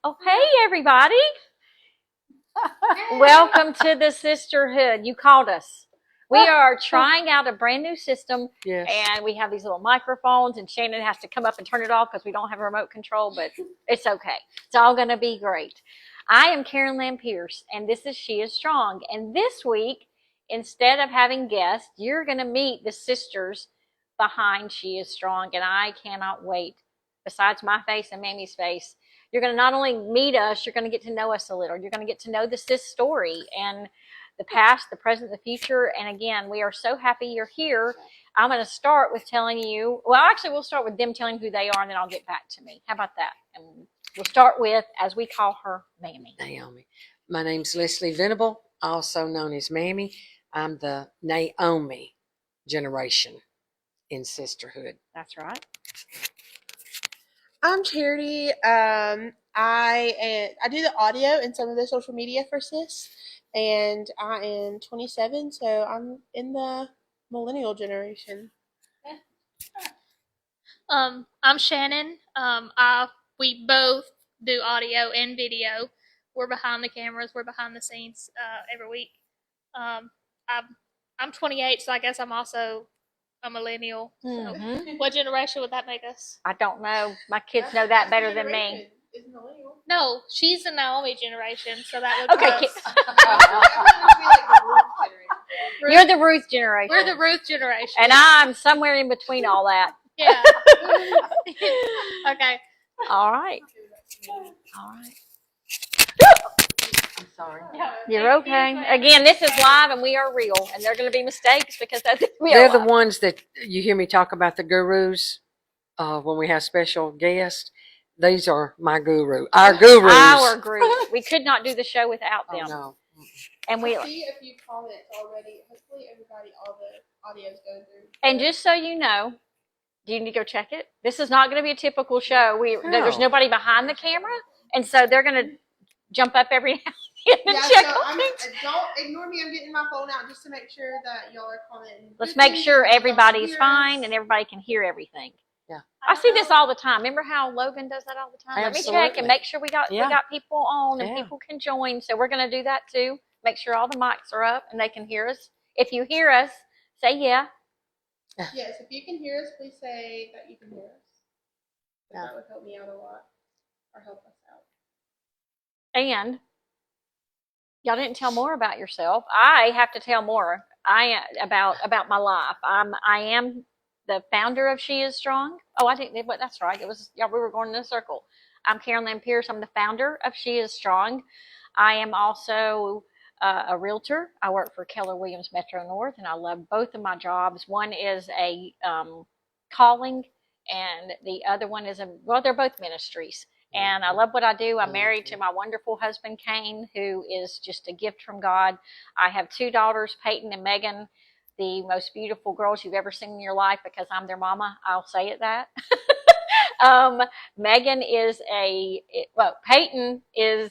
Oh, hey, everybody. Welcome to the sisterhood. You called us. We are trying out a brand new system, and we have these little microphones, and Shannon has to come up and turn it off because we don't have a remote control, but it's okay. It's all going to be great. I am Karen Lamb Pierce, and this is She Is Strong. And this week, instead of having guests, you're going to meet the sisters behind She Is Strong, and I cannot wait. Besides my face and Mammy's face, you're going to not only meet us, you're going to get to know us a little. You're going to get to know the sis story and the past, the present, the future. And again, we are so happy you're here. I'm going to start with telling you, well, actually, we'll start with them telling who they are, and then I'll get back to me. How about that? And we'll start with, as we call her, Mammy. Naomi. My name's Leslie Venable, also known as Mammy. I'm the Naomi generation in sisterhood. That's right. I'm Charity. I do the audio and some of the social media for Sis, and I am 27, so I'm in the millennial generation. I'm Shannon. We both do audio and video. We're behind the cameras. We're behind the scenes every week. I'm 28, so I guess I'm also a millennial. So what generation would that make us? I don't know. My kids know that better than me. No, she's the Naomi generation, so that would Okay. be us. You're the Ruth generation. We're the Ruth generation. And I'm somewhere in between all that. Yeah. Okay. All right. I'm sorry. You're okay. Again, this is live and we are real, and there are going to be mistakes because that's They're the ones that you hear me talk about, the gurus, when we have special guests. These are my guru. Our gurus. Our group. We could not do the show without them. Oh, no. And we I see a few comments already. Hopefully everybody, all the audio's going through. And just so you know, do you need to go check it? This is not going to be a typical show. There's nobody behind the camera, and so they're going to jump up every now and then and check on things. Don't ignore me. I'm getting my phone out just to make sure that y'all are commenting. Let's make sure everybody's fine and everybody can hear everything. Yeah. I see this all the time. Remember how Logan does that all the time? Absolutely. Let me check and make sure we got people on and people can join. So we're going to do that too. Make sure all the mics are up and they can hear us. If you hear us, say yeah. Yes, if you can hear us, please say that you can hear us. That would help me out a lot, or help us out. And y'all didn't tell more about yourself. I have to tell more. About my life. I am the founder of She Is Strong. Oh, I didn't. That's right. It was we were going in a circle. I'm Karen Lamb Pierce. I'm the founder of She Is Strong. I am also a realtor. I work for Keller Williams Metro North, and I love both of my jobs. One is a calling, and the other one is they're both ministries. And I love what I do. I'm married to my wonderful husband, Kane, who is just a gift from God. I have two daughters, Peyton and Megan, the most beautiful girls you've ever seen in your life because I'm their mama. I'll say it that. Megan is Peyton is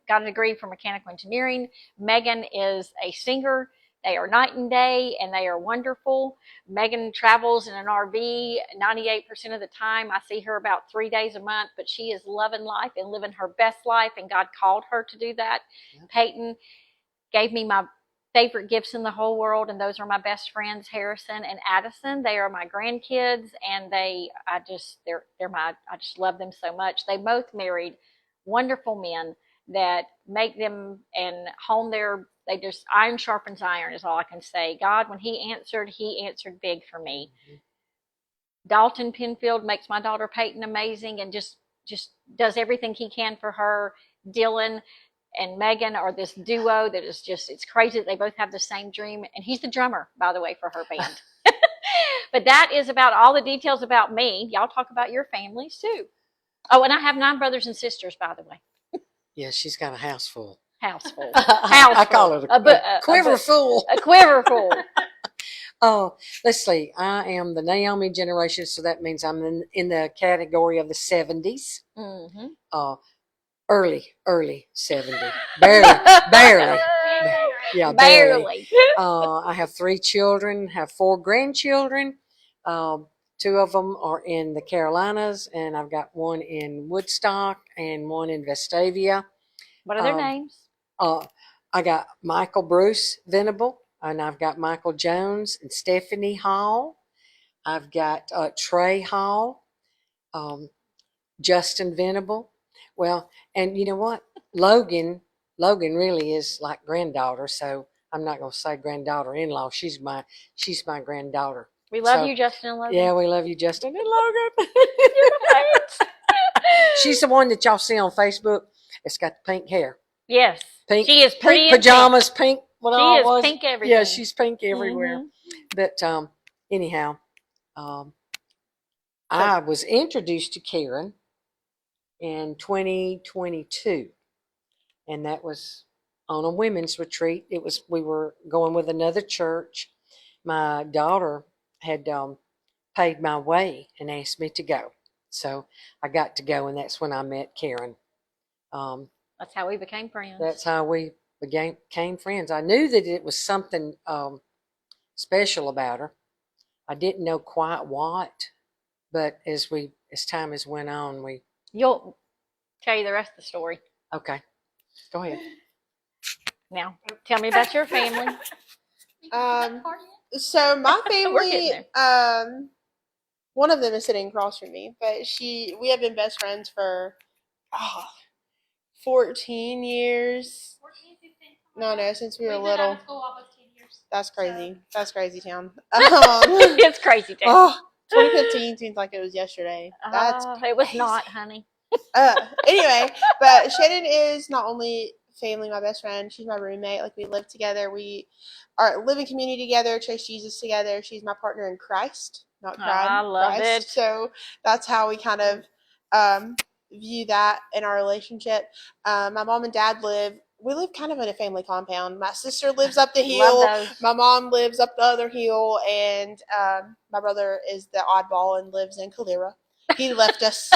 got a degree for mechanical engineering. Megan is a singer. They are night and day, and they are wonderful. Megan travels in an RV 98% of the time. I see her about 3 days a month, but she is loving life and living her best life, and God called her to do that. Yep. Peyton gave me my favorite gifts in the whole world, and those are my best friends, Harrison and Addison. They are my grandkids, and I just love them so much. They both married wonderful men that make them and hone iron sharpens iron is all I can say. God, when he answered big for me. Mm-hmm. Dalton Penfield makes my daughter Peyton amazing and just does everything he can for her. Dylan and Megan are this duo that is it's crazy that they both have the same dream. And he's the drummer, by the way, for her band. But that is about all the details about me. Y'all talk about your families too. Oh, and I have 9 brothers and sisters, by the way. Yeah, she's got a house full. I call it a quiver full. A quiver full. Oh, let's see. I am the Naomi generation, so that means I'm in the category of the 70s. Mm-hmm. Early 70. Barely. Yeah, barely. I have 3 children, have 4 grandchildren. 2 of them are in the Carolinas, and I've got one in Woodstock and one in Vestavia. What are their names? I got Michael Bruce Venable, and I've got Michael Jones and Stephanie Hall. I've got Trey Hall, Justin Venable. Well, and you know what? Logan really is like granddaughter, so I'm not going to say granddaughter-in-law. She's my granddaughter. We love you, Justin and Logan. Yeah, we love you, Justin and Logan. You're the best. She's the one that y'all see on Facebook. It's got the pink hair. Yes. Pink, she is pretty pink pajamas, pink. What she all is was. pink everything. Yeah, she's pink everywhere. Mm-hmm. But anyhow, I was introduced to Karen in 2022, and that was on a women's retreat. We were going with another church. My daughter had paid my way and asked me to go, so I got to go, and that's when I met Karen. That's how we became friends. That's how we became friends. I knew that it was something special about her. I didn't know quite what, but as time has went on, You'll tell you the rest of the story. Okay, go ahead. Now, tell me about your family. So my We're getting family, one of them is sitting across from me, but we have been best friends for 14 years. 14, 15. No, since we were We've been little. out of school almost 10 years. That's crazy. So. That's crazy town. It's crazy, Dad. 2015 seems like it was yesterday. It was not, honey. Anyway, but Shannon is not only family, my best friend, she's my roommate. Like, we live together. We are living community together, chase Jesus together. She's my partner in Christ, not crime. I love Christ. it. So that's how we kind of view that in our relationship. My mom and dad we live kind of in a family compound. My sister lives up the hill. My mom lives up the other hill, and my brother is the oddball and lives in Calera. He left us.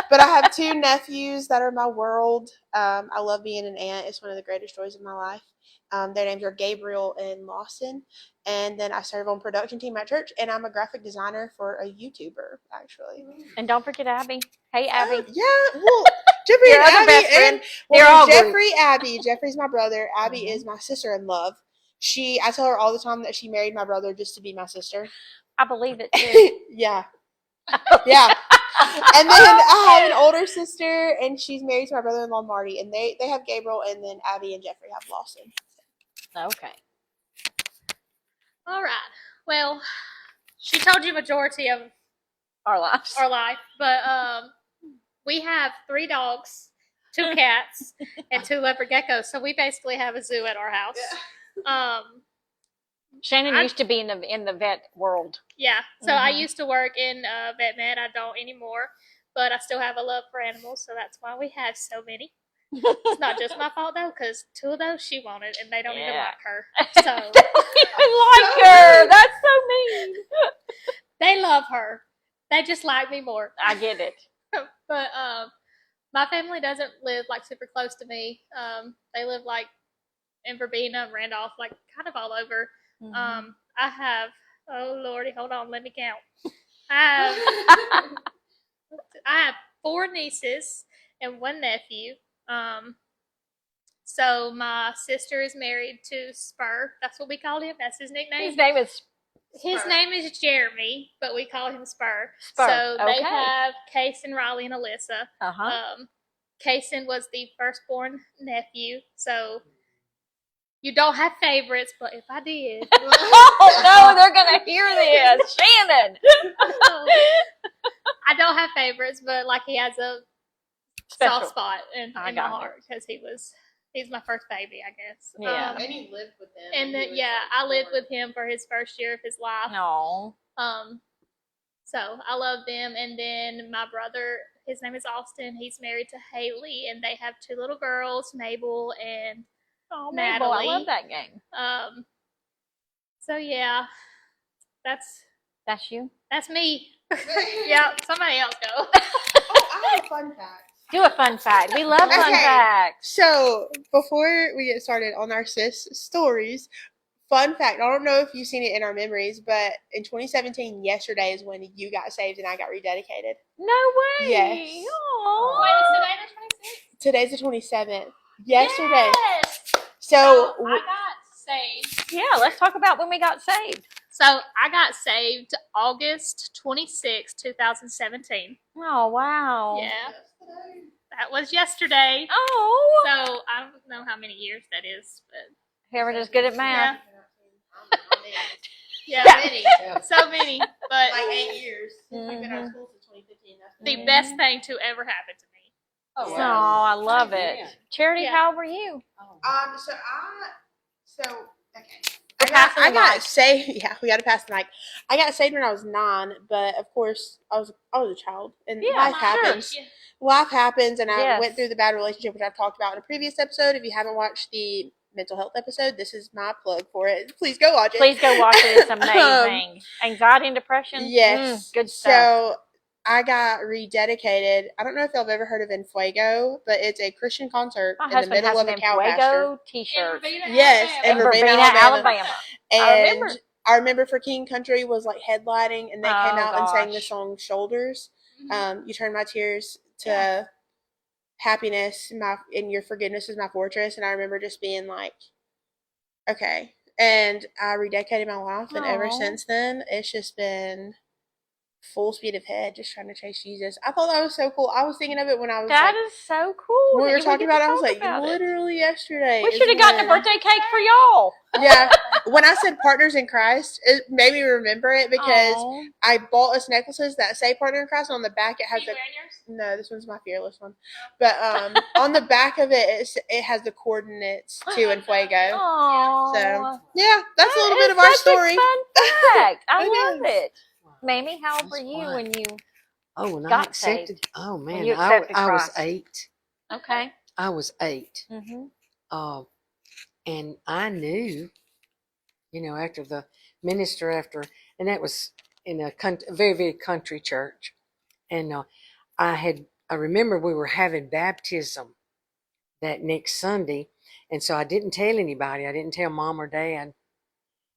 But I have 2 nephews that are my world. I love being an aunt. It's one of the greatest joys of my life. Their names are Gabriel and Lawson. And then I serve on production team at church, and I'm a graphic designer for a YouTuber, actually. And don't forget Abby. Hey, Abby. Yeah, well, Jeffrey and Abby, best friend. They're all Jeffrey, Abby. Jeffrey's my brother. Abby is my sister-in-law. I tell her all the time that she married my brother just to be my sister. I believe it too. Yeah. Yeah. And then I have an older sister, and she's married to my brother-in-law Marty, and they have Gabriel, and then Abby and Jeffrey have Lawson. Okay. All right. Well, she told you majority of Our lives. but we have 3 dogs, 2 cats, and 2 leopard geckos. So we basically have a zoo at our house. Yeah. Shannon used to be in the vet world. Yeah. So I used to work in vet med. I don't anymore, but I still have a love for animals. So that's why we have so many. It's not just my fault though, because 2 of those she wanted, and they don't even like her. So don't even like her. That's so mean. They love her. They just like me more. I get it. But my family doesn't live like super close to me. They live like in Verbena, Randolph, like kind of all over. I have, oh Lordy, hold on, let me count. I have 4 nieces and 1 nephew. So my sister is married to Spur. That's what we call him. That's his nickname. His name is His name is Jeremy, but we call him Spur. Spur. So they have Kason, Riley, and Alyssa. Kason was the firstborn nephew, so you don't have favorites, but if I did. Oh, no, they're going to hear this. Shannon. I don't have favorites, but like he has a soft spot in my heart because he's my first baby, I guess. Yeah. And you lived with him. And then, I lived with him for his first year of his life. No. So I love them. And then my brother, his name is Austin. He's married to Haley, and they have 2 little girls, Mabel and Natalie. Mabel, I love that game. So yeah, that's you. That's me. Yeah, somebody else go. Oh, I have a fun fact. Do a fun fact. We love fun facts. So before we get started on our sis stories, Fun fact, I don't know if you've seen it in our memories, but in 2017, yesterday is when you got saved and I got rededicated. No way. Yes. Aww. Wait, is today the 26th? Today's the 27th. Yesterday. Yes. So I got saved. Yeah, let's talk about when we got saved. So I got saved August 26, 2017. Oh, wow. Yeah. That was yesterday. Oh. So I don't know how many years that is, but Whoever is good at math. yeah, many. So many. But like 8 years. I've been out of school since 2015. the best thing to ever happen to me. Oh, I love it. Yeah. Charity, Yeah. how old were you? I got saved. Yeah, we got to pass the mic. I got saved when I was 9, but of course I was a child, and Yeah, life sure. happens. Yeah. Life happens, and I Yes. went through the bad relationship, which I've talked about in a previous episode. If you haven't watched the mental health episode, this is my plug for it. Please go watch it. Please go watch it. It's amazing. Anxiety and depression. Yes. Good stuff. So I got rededicated. I don't know if y'all have ever heard of Enfuego, but it's a Christian concert My in the husband middle has of an a cow pasture. Enfuego t-shirt. Yes, In in Verbena, Verbena, Alabama. And I remember for King Country was like headlining, and they came out and sang the gosh. song "Shoulders." You turn my tears to happiness, and your forgiveness is my fortress. And I remember just being like, okay. And I rededicated my life, and ever since then, it's just been full speed ahead, just trying to chase Jesus. I thought that was so cool. I was thinking of it when I was That is so cool. when we that were talking about it. I was talk like, about it. literally yesterday. We is should have gotten a when- birthday cake for y'all. Yeah, when I said partners in Christ, it made me remember it because Aw. I bought us necklaces that say partner in Christ, and on the back it has Are you wearing yours? no, this one's my fearless one, but on the back of it, it has the coordinates to Enfuego. Aw. So yeah, that's a little That bit is of our such a story. fun fact. I It love is. it. Mamie, how old were That's you fun. when you? Oh, when I got accepted. saved. Oh When man, you accepted I was Christ. 8. Okay. I was 8. Mm-hmm. And I knew, after the minister, and that was in a very, very country church. And I remember we were having baptism that next Sunday. And so I didn't tell anybody. I didn't tell mom or dad.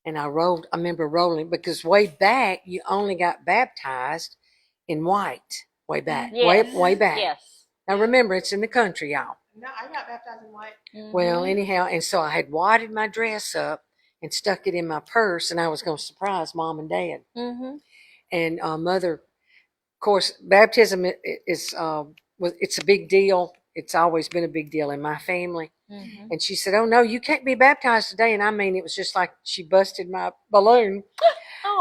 And I remember rolling, because way back, you only got baptized in white. Way back. Yes. Way back. Yes. Now remember, it's in the country, y'all. No, I got baptized in white. Mm-hmm. Well, anyhow, and so I had wadded my dress up and stuck it in my purse, and I was going to surprise mom and dad. Mm-hmm. And mother, of course, baptism it's a big deal. It's always been a big deal in my family. Mm-hmm. And she said, "Oh no, you can't be baptized today." And I mean, it was just like she busted my balloon.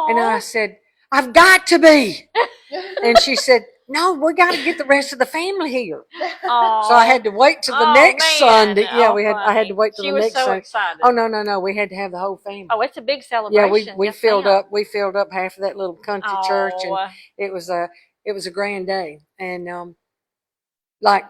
And I said, "I've got to be." And she said, "No, we got to get the rest of the family here." So I had to wait till the next Sunday. Yeah, I had to wait till the next Sunday. Excited. Oh no, we had to have the whole family. Oh, it's a big celebration. Yeah, we Yes, filled ma'am. up. We filled up half of that little country church, and Oh. it was a grand day. And like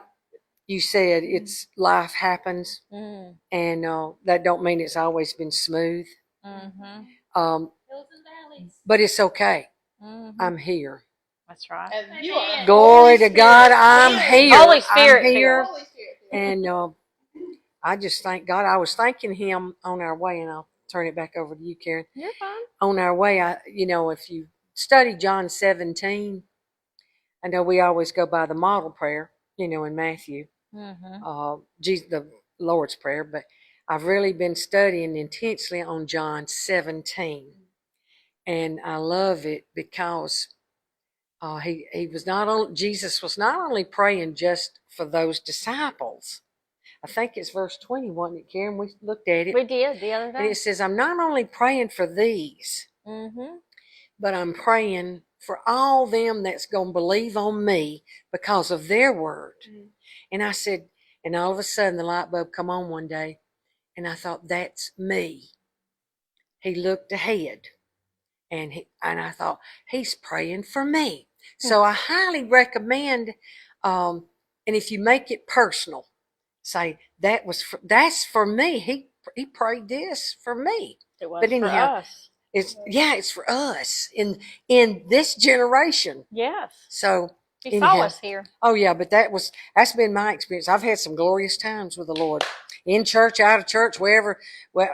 you said, it's life happens, Mm. and that don't mean it's always been smooth. Mm-hmm. Hills and valleys. But it's okay. Mm-hmm. I'm here. That's right. And you are Glory to Holy God, Spirit I'm filled. here. Holy Spirit I'm here. Holy Spirit filled. And I just thank God. I was thanking Him on our way, and I'll turn it back over to you, Karen. You're fine. On our way, if you study John 17, I know we always go by the model prayer, in Matthew, Mm-hmm. Jesus, the Lord's Prayer, but I've really been studying intensely on John 17, and I love it because Jesus was not only praying just for those disciples. I think it's verse 20, wasn't it, Karen? We looked at it. We did the other And day. it says, "I'm not only praying for these, Mm-hmm. but I'm praying for all them that's going to believe on me because of their word." Mm. And I said, and all of a sudden the light bulb come on one day, and I thought, that's me. He looked ahead, and I thought, he's praying for me. So I highly recommend, and if you make it personal, say that's for me. He prayed this for me. It was But anyhow, for us. It's for us in this generation. Yes. So He saw us here. Oh yeah, but that's been my experience. I've had some glorious times with the Lord, in church, out of church, wherever. Well,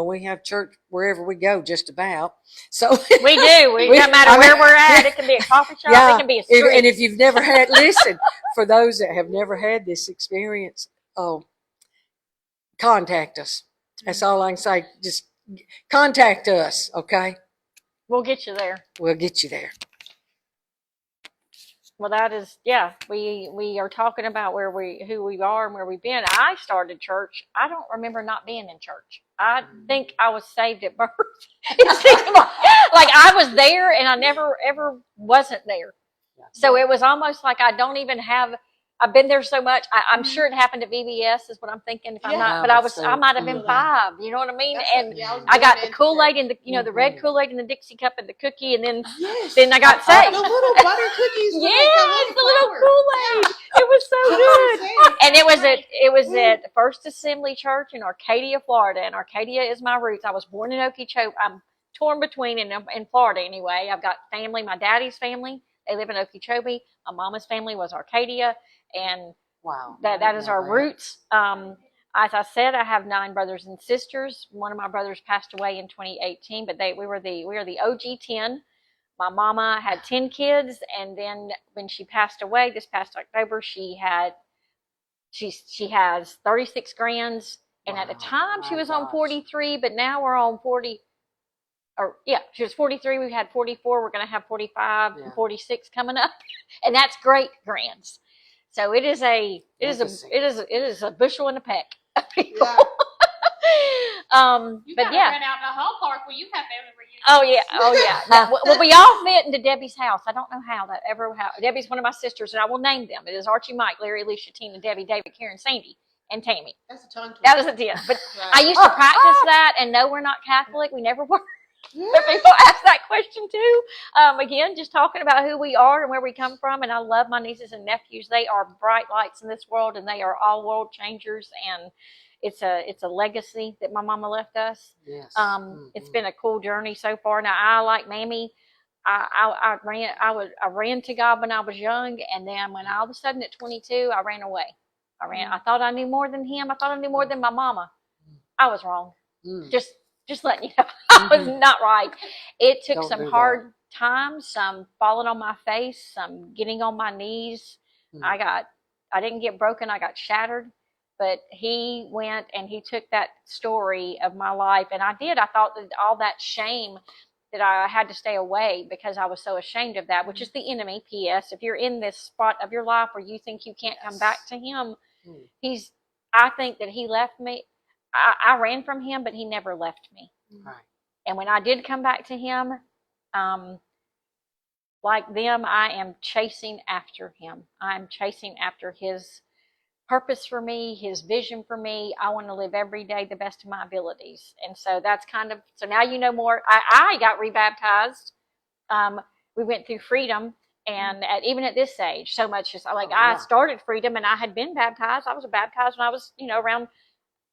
we have church wherever we go, just about. So we do. No matter where we're at, it can be a coffee shop, yeah, it can be a street. And if you've never had, listen, for those that have never had this experience, contact us. That's all I can say. Just contact us, okay? We'll get you there. We'll get you there. Well, that is, yeah, we are talking about who we are and where we've been. I started church. I don't remember not being in church. I think I was saved at birth. It seemed like I was there and I never ever wasn't there. So it was almost like I don't even have. I've been there so much. I'm sure it happened at VBS is what I'm thinking. If I'm not, but I might have been 5. You know what I mean? And I got the Kool-Aid and the red Kool-Aid and the Dixie cup and the cookie, and then I got saved. The little butter cookies. Yes, the little Kool-Aid. It was so good. And it was at First Assembly Church in Arcadia, Florida. And Arcadia is my roots. I was born in Okeechobee. I'm torn between in Florida anyway. I've got family. My daddy's family, they live in Okeechobee. My mama's family was Arcadia. And wow, that is our roots. As I said, I have 9 brothers and sisters. One of my brothers passed away in 2018, but we were the OG 10. My mama had 10 kids, and then when she passed away this past October, she has 36 grands, and at the time she was on 43, but now we're on 40. Or yeah, she was 43. We had 44. We're going to have 45 and 46 coming up, and that's great grands. So it is a bushel and a peck of people. Yeah. You but gotta yeah. rent out the whole park where you have family reunions. Oh yeah. Well, we all fit into Debbie's house. I don't know how that ever happened. Debbie's one of my sisters, and I will name them. It is Archie, Mike, Larry, Alicia, Tina, Debbie, David, Karen, Sandy, and Tammy. That's a tongue twister. That was a deal. But I used to practice that, and no, we're not Catholic. We never were. But people ask that question too. Again, just talking about who we are and where we come from. And I love my nieces and nephews. They are bright lights in this world, and they are all world changers. And it's a legacy that my mama left us. Yes. It's been a cool journey so far. Now, I like Mammy. I ran to God when I was young, and then when all of a sudden at 22, I ran away. I thought I knew more than him. I thought I knew more than my mama. I was wrong. Just letting you know, I was not right. It took some hard times, some falling on my face, some getting on my knees. I didn't get broken. I got shattered. But he went and he took that story of my life. And I thought that all that shame that I had to stay away because I was so ashamed of that, which is the enemy. P.S. If you're in this spot of your life where you think you can't come back to him, I think that he left me. I ran from him, but he never left me. Right. And when I did come back to him, like them, I am chasing after him. I'm chasing after his purpose for me, his vision for me. I want to live every day the best of my abilities. And so that's so now you know more. I got rebaptized. We went through Freedom. And even at this age, so much is I started Freedom and I had been baptized. I was baptized when I was, around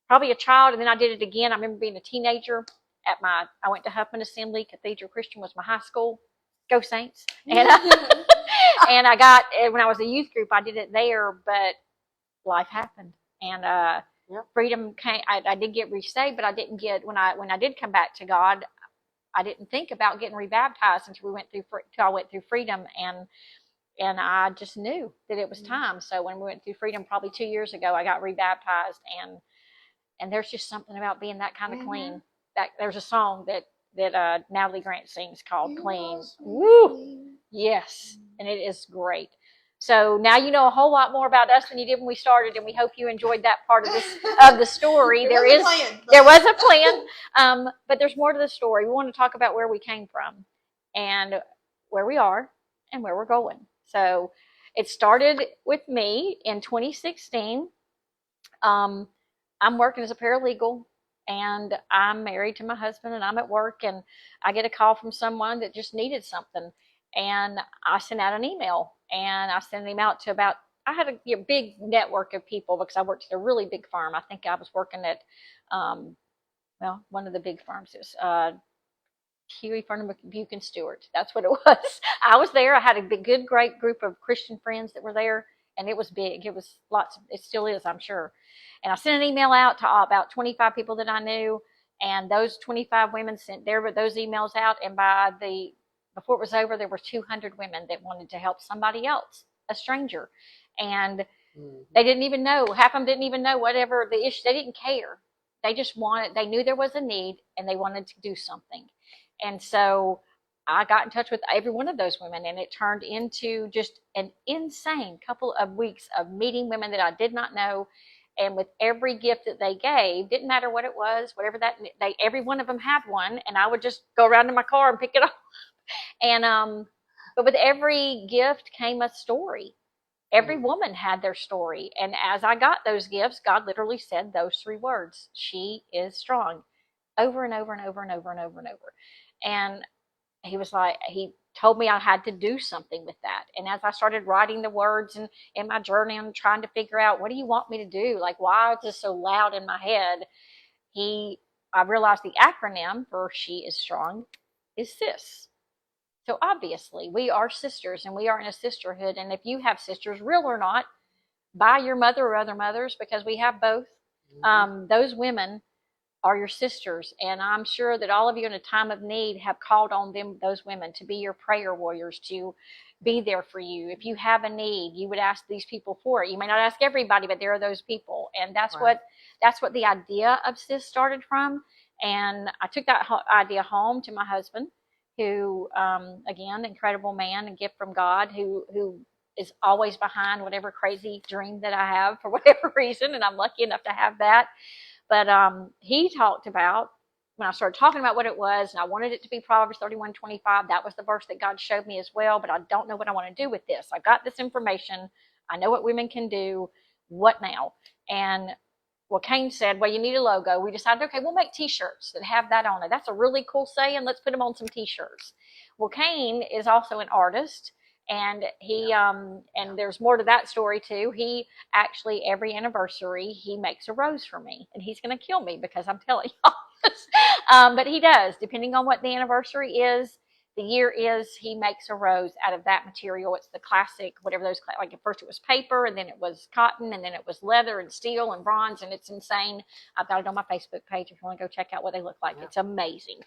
probably a child, and then I did it again. I remember being a teenager I went to Huffman Assembly. Cathedral Christian was my high school. Go Saints. And and when I was a youth group, I did it there, but life happened. And Freedom came. I did get resaved, but I didn't get, when I did come back to God, I didn't think about getting rebaptized until I went through Freedom, and I just knew that it was time. So when we went through Freedom probably 2 years ago, I got rebaptized, and there's just something about being that kind of clean. That there's a song that Natalie Grant sings called "Clean." Woo! Yes, and it is great. So now you know a whole lot more about us than you did when we started, and we hope you enjoyed that part of the story. There was a plan, but there's more to the story. We want to talk about where we came from, and where we are, and where we're going. So it started with me in 2016. I'm working as a paralegal, and I'm married to my husband, and I'm at work, and I get a call from someone that just needed something. And I sent out an email, and I sent an email to I had a big network of people because I worked at a really big firm. I think I was working at, one of the big firms. It was Huey, Furman, Buchan, Stewart. That's what it was. I was there. I had a good, great group of Christian friends that were there, and it was big. It was lots. It still is, I'm sure. And I sent an email out to about 25 people that I knew, and those 25 women sent those emails out. And before it was over, there were 200 women that wanted to help somebody else, a stranger, and they didn't even know. Half of them didn't even know whatever the issue. They didn't care. They just wanted. They knew there was a need, and they wanted to do something. And so I got in touch with every one of those women, and it turned into just an insane couple of weeks of meeting women that I did not know. And with every gift that they gave, didn't matter what it was, whatever every one of them had one, and I would just go around in my car and pick it up. And but with every gift came a story. Every woman had their story, and as I got those gifts, God literally said those 3 words: "She is strong," over and over and over and over and over and over. And he told me I had to do something with that. And as I started writing the words and in my journey and trying to figure out, what do you want me to do? Like, why is this so loud in my head? I realized the acronym for "She is Strong" is SIS. So obviously we are sisters, and we are in a sisterhood. And if you have sisters, real or not, by your mother or other mothers, because we have both, those women are your sisters. And I'm sure that all of you in a time of need have called on those women to be your prayer warriors, to be there for you. If you have a need, you would ask these people for it. You may not ask everybody, but there are those people. And that's right. That's what the idea of SIS started from. And I took that idea home to my husband, who, again, incredible man, a gift from God, who is always behind whatever crazy dream that I have for whatever reason. And I'm lucky enough to have that. But he talked about, when I started talking about what it was, and I wanted it to be Proverbs 31:25, that was the verse that God showed me as well. But I don't know what I want to do with this. I got this information. I know what women can do. What now? And well, Kane said, well, you need a logo. We decided, okay, we'll make T-shirts that have that on it. That's a really cool saying. Let's put them on some T-shirts. Well, Kane is also an artist. And and there's more to that story too. He actually, every anniversary, he makes a rose for me, and he's going to kill me because I'm telling y'all this. But he does, depending on what the anniversary is, the year is, he makes a rose out of that material. It's the classic, whatever those, like at first it was paper, and then it was cotton, and then it was leather and steel and bronze, and it's insane. I've got it on my Facebook page if you want to go check out what they look like. Yeah. It's amazing.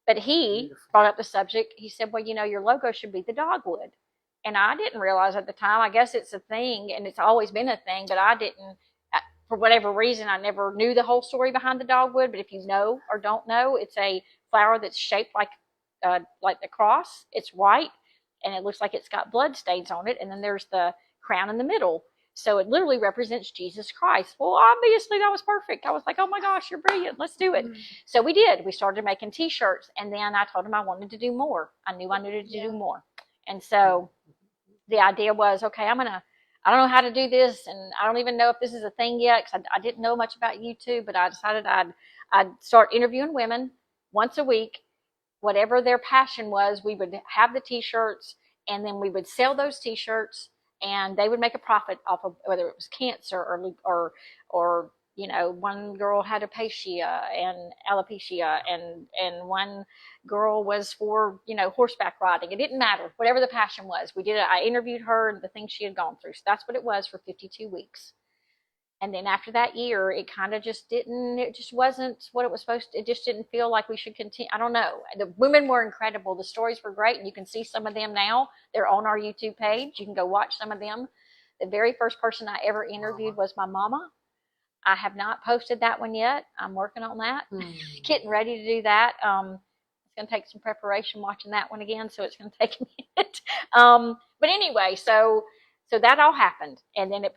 But he brought up the subject. He said, well, your logo should be the dogwood. And I didn't realize at the time. I guess it's a thing, and it's always been a thing, but I didn't, for whatever reason, I never knew the whole story behind the dogwood. But if you know or don't know, it's a flower that's shaped like the cross. It's white, and it looks like it's got blood stains on it. And then there's the crown in the middle. So it literally represents Jesus Christ. Well, obviously that was perfect. I was like, oh my gosh, you're brilliant. Let's do it. Mm-hmm. So we did. We started making T-shirts, and then I told him I wanted to do more. I knew I needed to do more. And so the idea was, okay, I don't know how to do this, and I don't even know if this is a thing yet, because I didn't know much about YouTube, but I decided I'd start interviewing women once a week. Whatever their passion was, we would have the T-shirts, and then we would sell those T-shirts, and they would make a profit off of whether it was cancer or one girl had alopecia, and one girl was for horseback riding. It didn't matter. Whatever the passion was, we did it. I interviewed her and the things she had gone through. So that's what it was for 52 weeks. And then after that year, it kind of just didn't, it just wasn't what it was supposed to. It just didn't feel like we should continue. I don't know. The women were incredible. The stories were great. And you can see some of them now. They're on our YouTube page. You can go watch some of them. The very first person I ever interviewed was my mama. I have not posted that one yet. I'm working on that. Getting ready to do that. It's going to take some preparation watching that one again. So it's going to take a minute. But anyway, so that all happened, and then it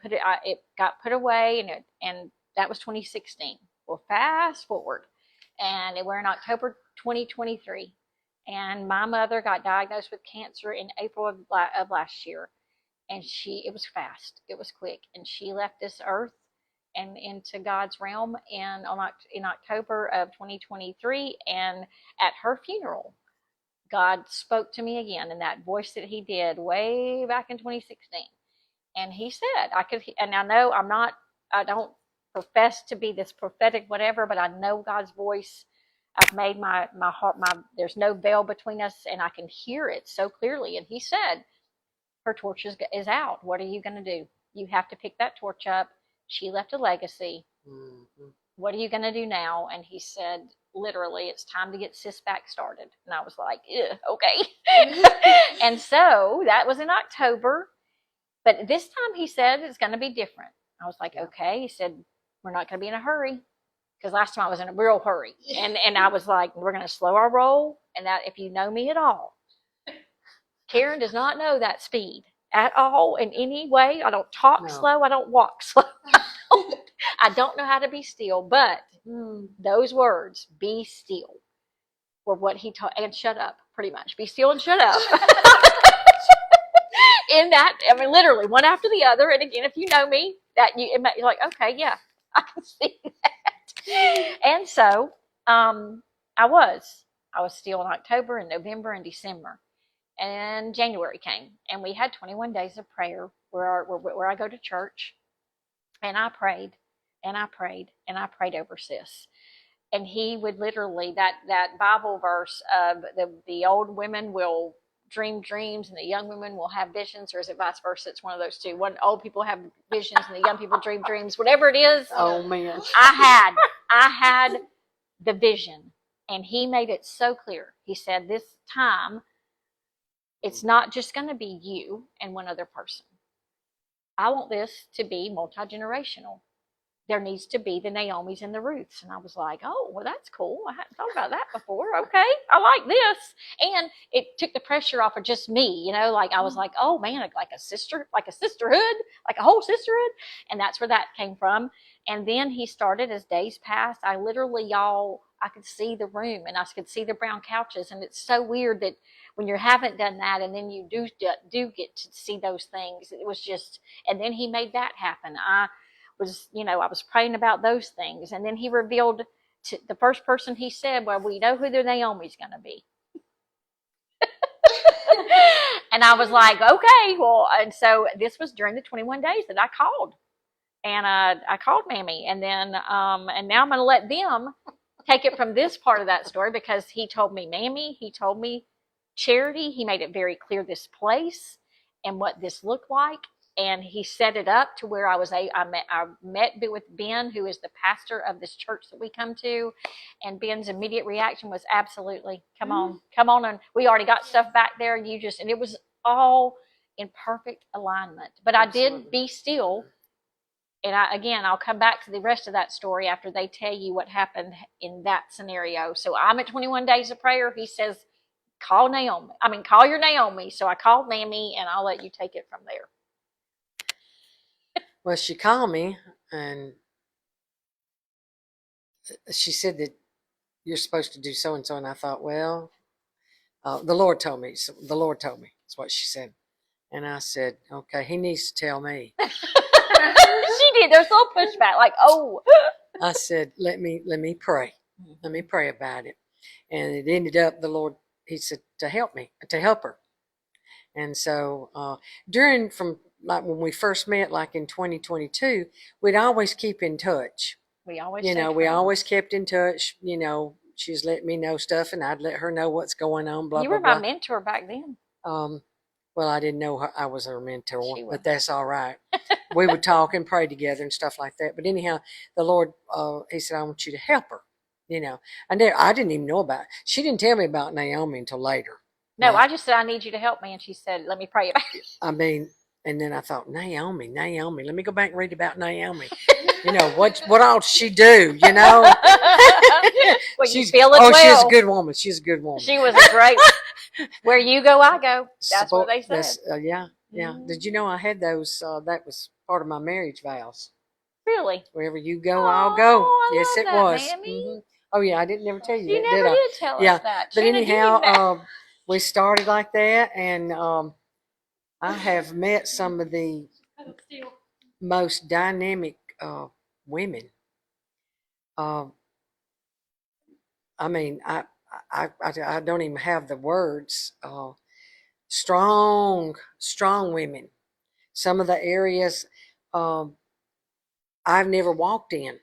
got put away, and that was 2016. Well, fast forward, and we're in October 2023, and my mother got diagnosed with cancer in April of last year, and it was fast, it was quick, and she left this earth and into God's realm in October of 2023, and at her funeral, God spoke to me again in that voice that He did way back in 2016. And He said, and I know I don't profess to be this prophetic whatever, but I know God's voice I've made my heart, there's no veil between us, and I can hear it so clearly. And he said, her torch is out. What are you going to do? You have to pick that torch up. She left a legacy. Mm-hmm. What are you going to do now? And he said, literally, it's time to get sis back started. And I was like, okay. And so that was in October. But this time he said it's going to be different. I was like, okay. He said, we're not going to be in a hurry. Because last time I was in a real hurry. And I was like, we're going to slow our roll. And that, if you know me at all, Karen does not know that speed at all in any way. I don't talk slow. I don't walk slow. I don't know how to be still. But those words, be still, were what he taught. And shut up, pretty much. Be still and shut up. In that, I mean, literally, one after the other. And again, if you know me, you're like, okay, yeah, I can see that. And so I was still in October and November and December, and January came, and we had 21 days of prayer where I go to church, and I prayed and I prayed and I prayed over sis. And he would literally, that Bible verse of the old women will dream dreams and the young women will have visions, or is it vice versa? It's one of those two. One, old people have visions and the young people dream dreams. Whatever it is. Oh man. I had the vision, and he made it so clear. He said, this time, it's not just going to be you and one other person. I want this to be multi-generational. There needs to be the Naomis and the Ruths. And I was like, oh, well, that's cool. I hadn't thought about that before. Okay, I like this. And it took the pressure off of just me, like I was like, oh man, like a sisterhood, like a whole sisterhood. And that's where that came from. And then he started, as days passed, I literally, I could see the room and I could see the brown couches. And it's so weird that when you haven't done that and then you do get to see those things, it was just, and then he made that happen. I was praying about those things. And then he revealed to the first person he said, well, we know who the Naomi's going to be. And I was like, okay, well, and so this was during the 21 days that I called. And I called Mammy. And then, and now I'm going to let them take it from this part of that story, because he told me Mammy, he told me Charity, he made it very clear this place and what this looked like. And he set it up to where I met with Ben, who is the pastor of this church that we come to. And Ben's immediate reaction was absolutely, come on. And we already got stuff back there. And it was all in perfect alignment. But absolutely. I did be still. And I'll come back to the rest of that story after they tell you what happened in that scenario. So I'm at 21 days of prayer. He says, call your Naomi. So I called Mammy, and I'll let you take it from there. Well, she called me and she said that you're supposed to do so and so, and I thought, well, the Lord told me. So the Lord told me. That's what she said, and I said, okay, he needs to tell me. She did. There's no pushback. Like, oh. I said, let me pray. Let me pray about it, and it ended up the Lord. He said to help her, and so from like when we first met, like in 2022, we'd always keep in touch. We always, always kept in touch. She's letting me know stuff, and I'd let her know what's going on. Blah, you blah, were my blah. mentor back then. Well, I didn't know I was her mentor, but that's all right. We would talk and pray together and stuff like that. But anyhow, the Lord, he said, I want you to help her. I didn't even know about it. She didn't tell me about Naomi until later. No, I just said, I need you to help me. And she said, let me pray about it. And then I thought, Naomi, let me go back and read about Naomi. What all did she do, Well, she's feeling well. She's a good woman. She's a good woman. She was a great, where you go, I go. That's what they said. Yeah. Mm-hmm. Did you know I had those, that was part of my marriage vows. Really? Wherever you go, I'll go. Yes, it was. Mm-hmm. Oh, yeah, I didn't never tell you that, never did tell us that. But anyhow, we started like that, and I have met some of the most dynamic women. I don't even have the words. Strong women. Some of the areas I've never walked in,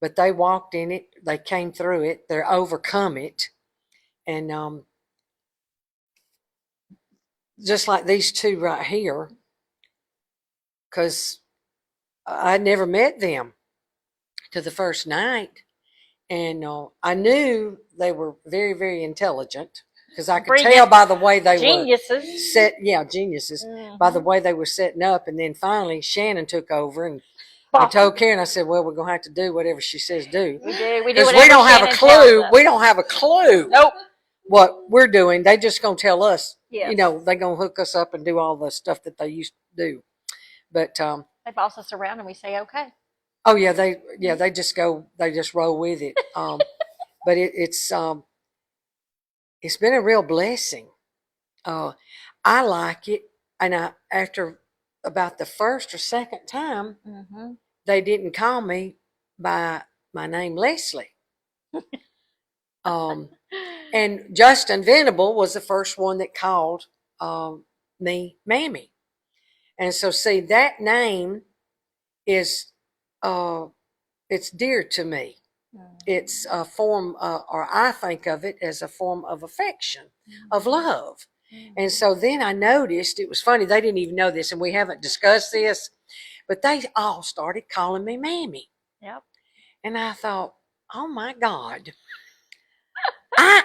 but they walked in it. They came through it. They're overcome it. And just like these two right here, because I never met them to the first night. And I knew they were very, very intelligent because I could tell by the way they were set. Yeah, geniuses. Mm-hmm. By the way they were setting up. And then finally Shannon took over and I told Karen, I said, well, we're going to have to do whatever she says do. We do. Because we don't have a clue. We don't have a clue. Nope. What we're doing. They just going to tell us, yes. You know, they're going to hook us up and do all the stuff that they used to do. But they boss us around and we say, okay. Oh yeah, they just roll with it. But it's been a real blessing. I like it, and after about the first or second time, mm-hmm. they didn't call me by my name Leslie. And Justin Venable was the first one that called me Mammy, and so see that name is it's dear to me. Mm-hmm. It's a form, or I think of it as a form of affection, mm-hmm. of love. Mm-hmm. And so then I noticed, it was funny, they didn't even know this, and we haven't discussed this, but they all started calling me Mammy. Yep. And I thought, oh my God, I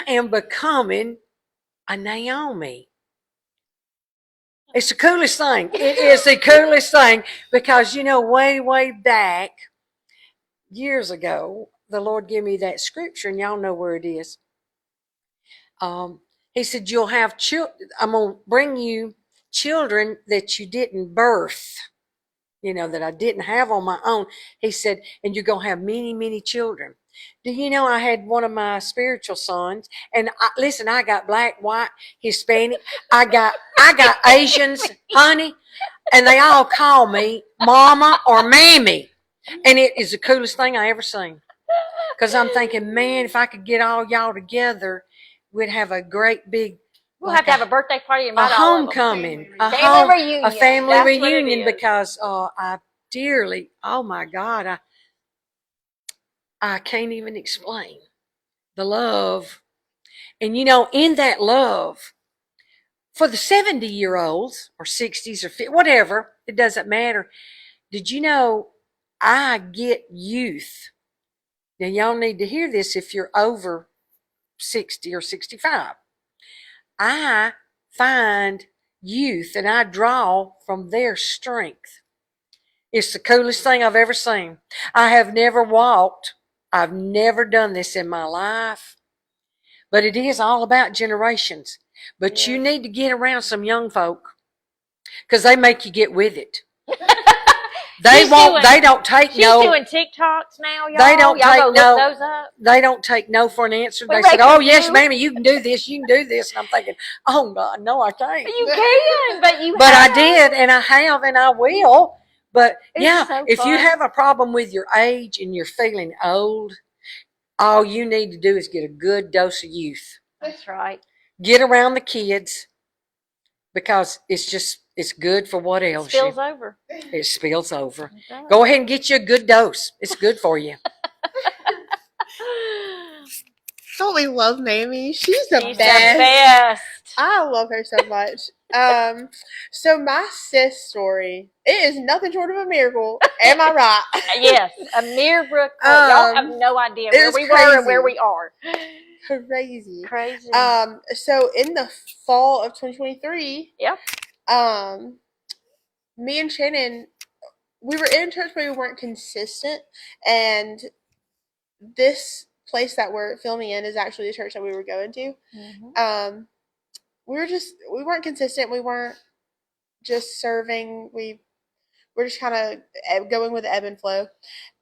am becoming a Naomi. It's the coolest thing. It is the coolest thing because, you know, way back years ago, the Lord gave me that scripture, and y'all know where it is. He said, you'll have children. I'm going to bring you children that you didn't birth, you know, that I didn't have on my own. He said, and you're going to have many, many children. Do you know I had one of my spiritual sons, and listen, I got black, white, Hispanic, I got Asians, honey, and they all call me Mama or Mammy, and it is the coolest thing I ever seen. Because I'm thinking, man, if I could get all y'all together, we'd have a great big. We'll have to have a birthday party and a homecoming, a family reunion, because I dearly, oh my God, I can't even explain the love. And you know, in that love, for the 70-year-olds or 60s or 50, whatever, it doesn't matter. Did you know I get youth? Now, y'all need to hear this if you're over 60 or 65. I find youth and I draw from their strength. It's the coolest thing I've ever seen. I have never walked. I've never done this in my life. But it is all about generations. But you need to get around some young folk because they make you get with it. They don't take no. She's doing TikToks now, y'all. They don't y'all take go look no. Those up. They don't take no for an answer. They said, "Oh yes, Mammy, you can do this. You can do this." And I'm thinking, "Oh God, no, I can't." You can, but you. But I did, and I have, and I will. But it's yeah, so if you have a problem with your age and you're feeling old, all you need to do is get a good dose of youth. That's right. Get around the kids because it's good for what else? It spills over. It spills over. Okay. Go ahead and get you a good dose. It's good for you. Don't we love Mamie? She's the best. I love her so much. So my sis story, it is nothing short of a miracle. Am I right? Yes, a miracle. Y'all have no idea where we were and where we are. Crazy. So in the fall of 2023, yep. Me and Shannon, we were in church, but we weren't consistent. And this place that we're filming in is actually the church that we were going to. Mm-hmm. We weren't consistent. We weren't just serving. We were just kind of going with the ebb and flow.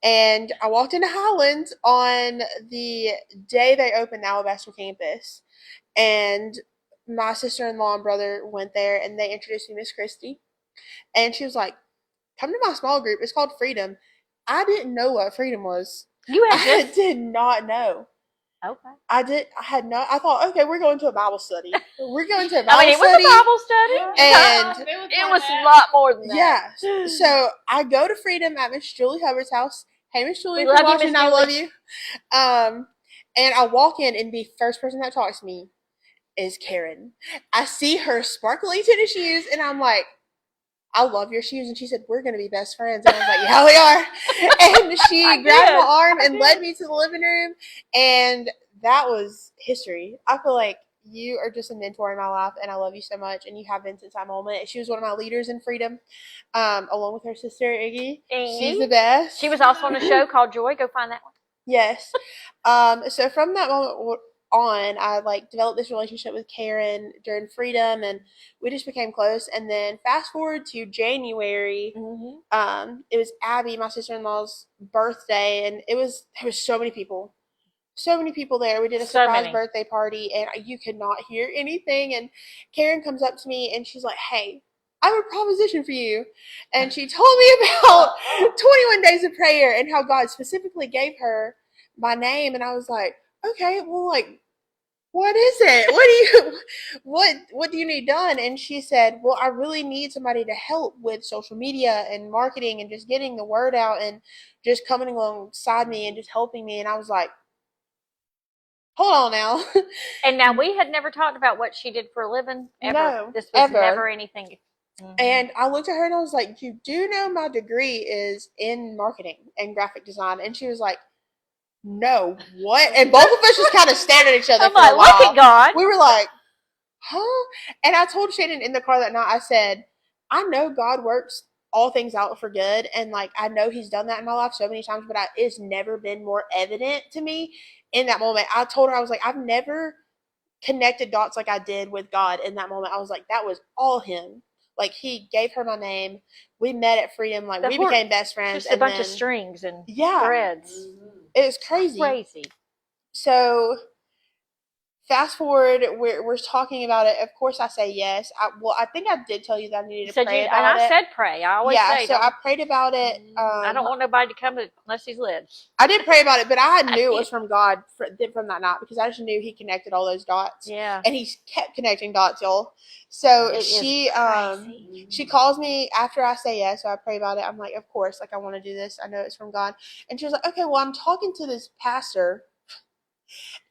And I walked into Highlands on the day they opened the Alabaster campus. And my sister-in-law and brother went there, and they introduced me to Miss Christy. And she was like, come to my small group. It's called Freedom. I didn't know what Freedom was. I did not know. Okay. I thought, okay, we're going to a Bible study. We're going to a Bible study. It was a Bible study. And it was a lot more than that. Yeah. So I go to Freedom at Miss Julie Hubbard's house. Hey, Miss Julie, We if you're love you, watching, Miss I love Julie. you. And I walk in, and the first person that talks to me is Karen. I see her sparkly tennis shoes, and I'm like, I love your shoes. And she said, we're going to be best friends. And I was like, yeah, we are. And she grabbed my arm and led me to the living room. And that was history. I feel like you are just a mentor in my life, and I love you so much. And you have been since that moment. She was one of my leaders in Freedom, along with her sister, Iggy. She's the best. She was also on a show called Joy. Go find that one. Yes. So from that moment on, I like developed this relationship with Karen during Freedom, and we just became close. And then fast forward to January, it was Abby, my sister-in-law's birthday, and there was so many people. So many people there. We did a surprise birthday party, and you could not hear anything. And Karen comes up to me, and she's like, hey, I have a proposition for you. And she told me about 21 days of prayer and how God specifically gave her my name. And I was like, okay, well, like, what is it? What do you need done? And she said, well, I really need somebody to help with social media and marketing and just getting the word out and just coming alongside me and just helping me. And I was like, hold on now. And now we had never talked about what she did for a living. Ever. No, this was ever. never anything. And I looked at her and I was like, you do know my degree is in marketing and graphic design? And she was like, no, what? And both of us just kind of stared at each other for a while. Look at God. We were like, huh? And I told Shannon in the car that night, I said, I know God works all things out for good. And like, I know he's done that in my life so many times, but it's never been more evident to me in that moment. I told her, I was like, I've never connected dots like I did with God in that moment. I was like, that was all him. Like, he gave her my name. We met at Freedom. Like, we became best friends. Just a bunch of strings and threads. It was crazy. So fast forward, we're talking about it. Of course, I say yes. I think I did tell you that I needed to pray about it. And I said pray. I always say. So I prayed about it. I don't want nobody to come unless he's led. I did pray about it, but I knew it was from God from that night because I just knew he connected all those dots. Yeah. And he kept connecting dots, y'all. So she calls me after I say yes. So I pray about it. I'm like, of course, like I want to do this. I know it's from God. And she was like, okay, well, I'm talking to this pastor.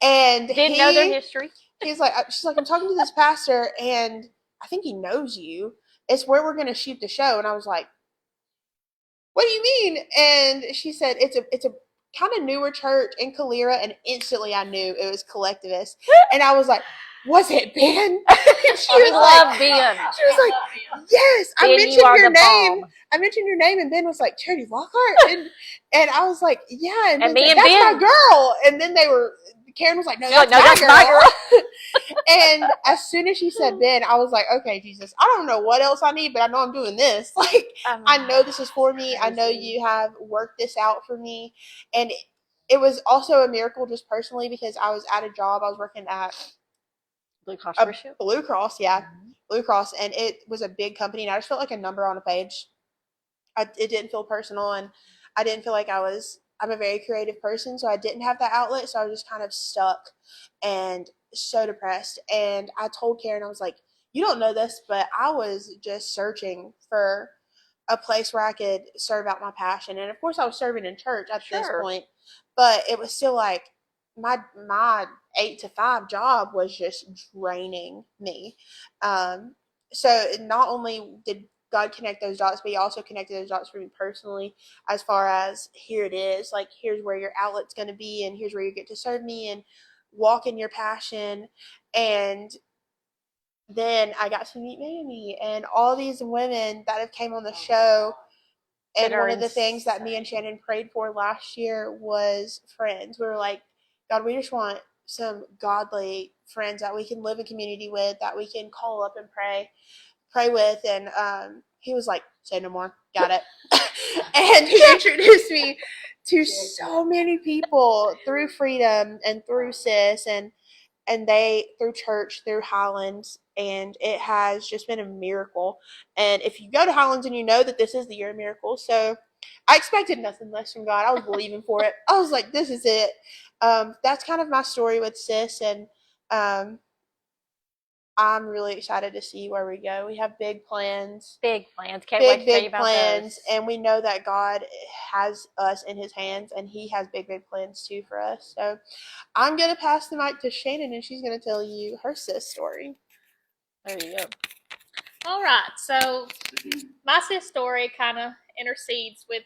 And didn't know their history. She's like, I'm talking to this pastor, and I think he knows you. It's where we're going to shoot the show. And I was like, what do you mean? And she said, it's a kind of newer church in Calera, and instantly I knew it was collectivist. And I was like, was it Ben? She loved Ben. She was like, yes, I mentioned your name. I mentioned your name, and Ben was like, Charity Lockhart, and I was like, yeah, and me and that's Ben, my girl. And then Karen was like, no, that's my girl. And as soon as she said Ben, I was like, okay, Jesus, I don't know what else I need, but I know I'm doing this. Like, I know this is for me. I know you have worked this out for me. And it was also a miracle just personally because I was at a job. I was working at Blue Cross. Blue Cross, yeah. Mm-hmm. Blue Cross. And it was a big company, and I just felt like a number on a page. It didn't feel personal, and I didn't feel like I'm a very creative person, so I didn't have that outlet, so I was just kind of stuck and so depressed. And I told Karen, I was like, you don't know this, but I was just searching for a place where I could serve out my passion. And of course I was serving in church at this point, but it was still like my 8 to 5 job was just draining me. So not only did God connect those dots, but he also connected those dots for me personally, as far as here it is, like here's where your outlet's going to be, and here's where you get to serve me and walk in your passion. And then I got to meet Mamie and all these women that have came on the show. And one of the things that me and Shannon prayed for last year was friends. We were like, God, we just want some godly friends that we can live in community with, that we can call up and pray with. And he was like, say no more, got it. And he introduced me to so many people through Freedom and through Sis, and they through church, through Highlands, and it has just been a miracle. And if you go to Highlands, and you know that this is the year of miracles, so I expected nothing less from God. I was believing for it. I was like, this is it. That's kind of my story with Sis, and I'm really excited to see where we go. We have big plans. Big plans. Can't wait to tell you about plans, those. and we know that God has us in His hands, and He has big plans too for us. So, I'm gonna pass the mic to Shannon, and she's gonna tell you her sis story. There you go. All right, so my sis story kind of intercedes with.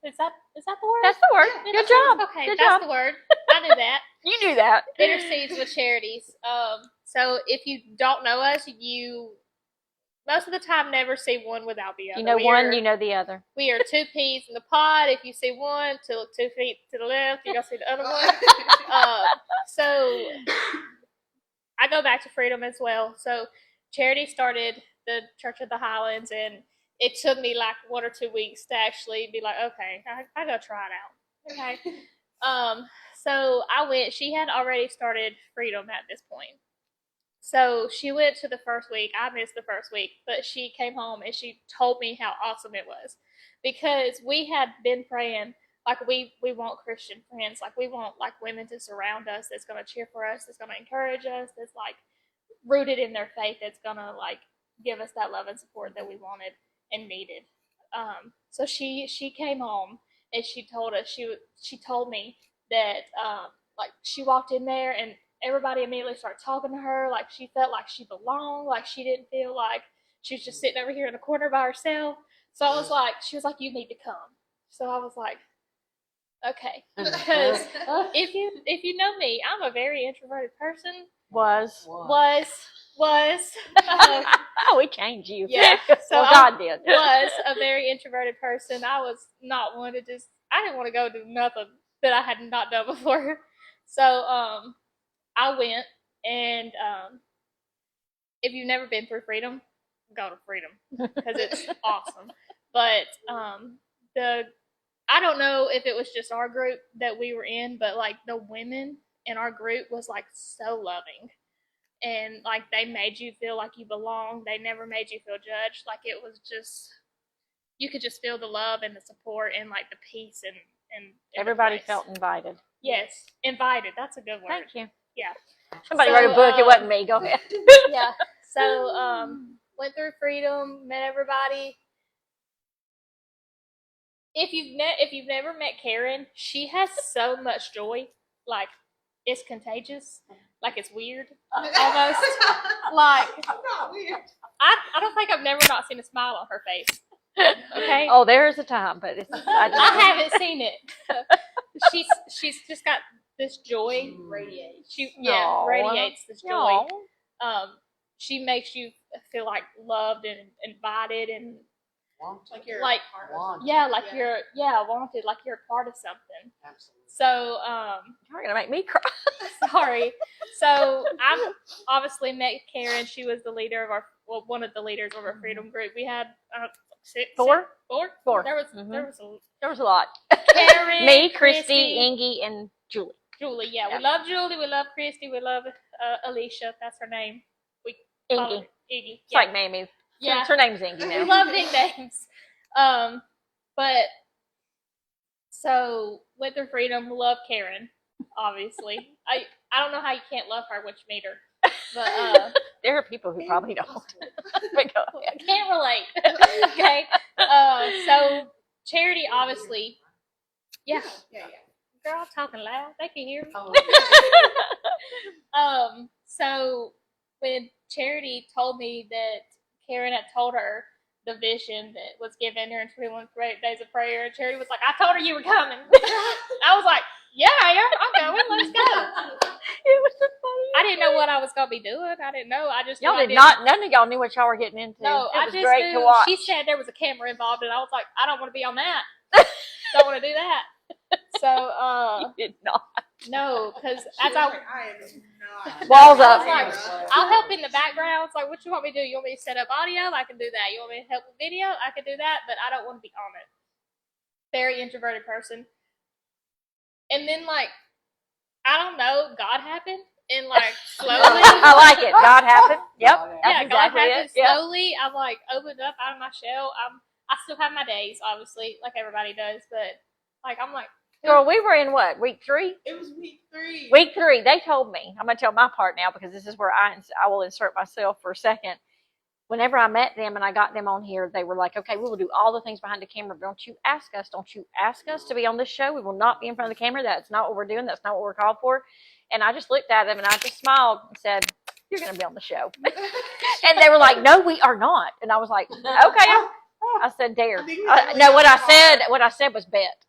Is that the word? That's the word. Good job. Okay, Good that's job. the word. I knew that. You knew that. Intercedes with charities. So if you don't know us, you most of the time never see one without the other. You know one, you know the other. We are two peas in the pod. If you see one, 2 feet to the left, you're gonna see the other one. So I go back to freedom as well. So Charity started the Church of the Highlands, and it took me like 1 or 2 weeks to actually be like, okay, I gotta try it out. Okay. So I went. She had already started freedom at this point. So she went to the first week. I missed the first week, but she came home and she told me how awesome it was, because we had been praying like we want Christian friends, like we want like women to surround us that's gonna cheer for us, that's gonna encourage us, that's like rooted in their faith, that's gonna like give us that love and support that we wanted and needed. So she came home and she told us she told me that like she walked in there and everybody immediately started talking to her, like she felt like she belonged, like she didn't feel like she was just sitting over here in a corner by herself. So I was like, she was like, you need to come. So I was like, okay, because if you know me, I'm a very introverted person. Was. Oh, we changed you. Yeah. So well, God did. Was a very introverted person. I was not one to just. I didn't want to go do nothing that I had not done before. So I went, and if you've never been through freedom, go to freedom because it's awesome. But I don't know if it was just our group that we were in, but like the women in our group was like so loving, and like they made you feel like you belonged. They never made you feel judged. Like it was just, you could just feel the love and the support and like the peace and everybody felt invited. Yes, invited. That's a good word. Thank you. Yeah. Somebody wrote a book. It wasn't me. Go ahead. Yeah. So went through freedom, met everybody. If you've never met Karen, she has so much joy. Like it's contagious. Like it's weird. Almost. Like not weird. I don't think I've never not seen a smile on her face. Okay. Oh, there's a time, but it's, I haven't seen it. She's just got this joy. Radiates. She radiates this joy. She makes you feel like loved and invited and like you're like wanted. You're wanted, like you're a part of something. Absolutely. So you're gonna make me cry. Sorry. So I've obviously met Karen. She was the leader of one of the leaders of our freedom group. We had Four. There was a lot. Karen, me, Christy, Ingy, and Julie. Julie, yeah. We love Julie. We love Christy. We love Alicia. That's her name. Ingy. Iggy. It's like Mamie's. Yeah. Her name's Ingy now. We love nicknames. But so went through freedom. Love Karen, obviously. I don't know how you can't love her once you meet her. But there are people who probably don't. But go ahead. I can't relate. Okay. So Charity, obviously. Yeah. Girl, I'm talking loud. They can hear me. So when Charity told me that Karen had told her the vision that was given during 21 days of prayer, and Charity was like, I told her you were coming. I was like, yeah, I am. I'm going. Let's go. It was so funny. I didn't know what I was going to be doing. I didn't know. I just y'all did not. None of y'all knew what y'all were getting into. No, it was just great knew. to watch. She said there was a camera involved, and I was like, I don't want to be on that. Don't want to do that. So, you did not. No, because I am not. Walls up. Like, I'll help in the background. It's like, what you want me to do? You want me to set up audio? I can do that. You want me to help with video? I can do that, but I don't want to be on it. Very introverted person. And then, like, I don't know, God happened, and like slowly. I like it. God happened. Yep. Yeah, exactly God happened it. slowly. I'm like opened up out of my shell. I still have my days, obviously, like everybody does, but like I'm like, Girl, we were in what, week 3? It was week 3. Week 3. They told me. I'm gonna tell my part now because this is where I will insert myself for a second. Whenever I met them and I got them on here, they were like, okay, we will do all the things behind the camera, but don't you ask us to be on this show. We will not be in front of the camera. That's not what we're doing. That's not what we're called for. And I just looked at them and I just smiled and said, you're going to be on the show. And they were like, no, we are not. And I was like, okay. I said, dare. No, what I said was bet.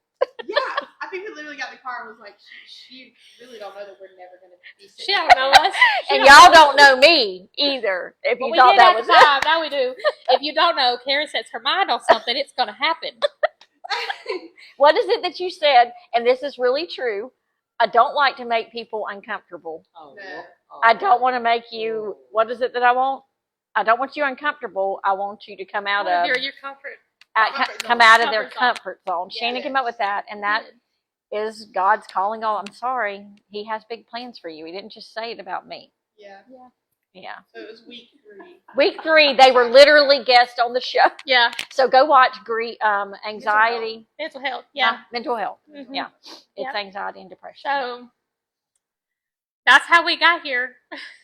Yeah, I think we literally got in the car and was like, she really don't know that we're never going to be sitting. She don't know us. And y'all don't know me either. If you thought that was it. Now we do. If you don't know, Karen sets her mind on something, it's going to happen. What is it that you said? And this is really true. I don't like to make people uncomfortable. Oh, I don't want to make you, what is it that I want? I don't want you uncomfortable. I want you to come out of your comfort. Come out of their Comfort comfort zone. Shannon came up with that, and that is God's calling all. I'm sorry. He has big plans for you. He didn't just say it about me. Yeah. So it was week 3. Week 3, they were literally guests on the show. Yeah. So go watch anxiety. Mental health. Yeah. Mental health. Mm-hmm. Yeah. It's anxiety and depression. So that's how we got here.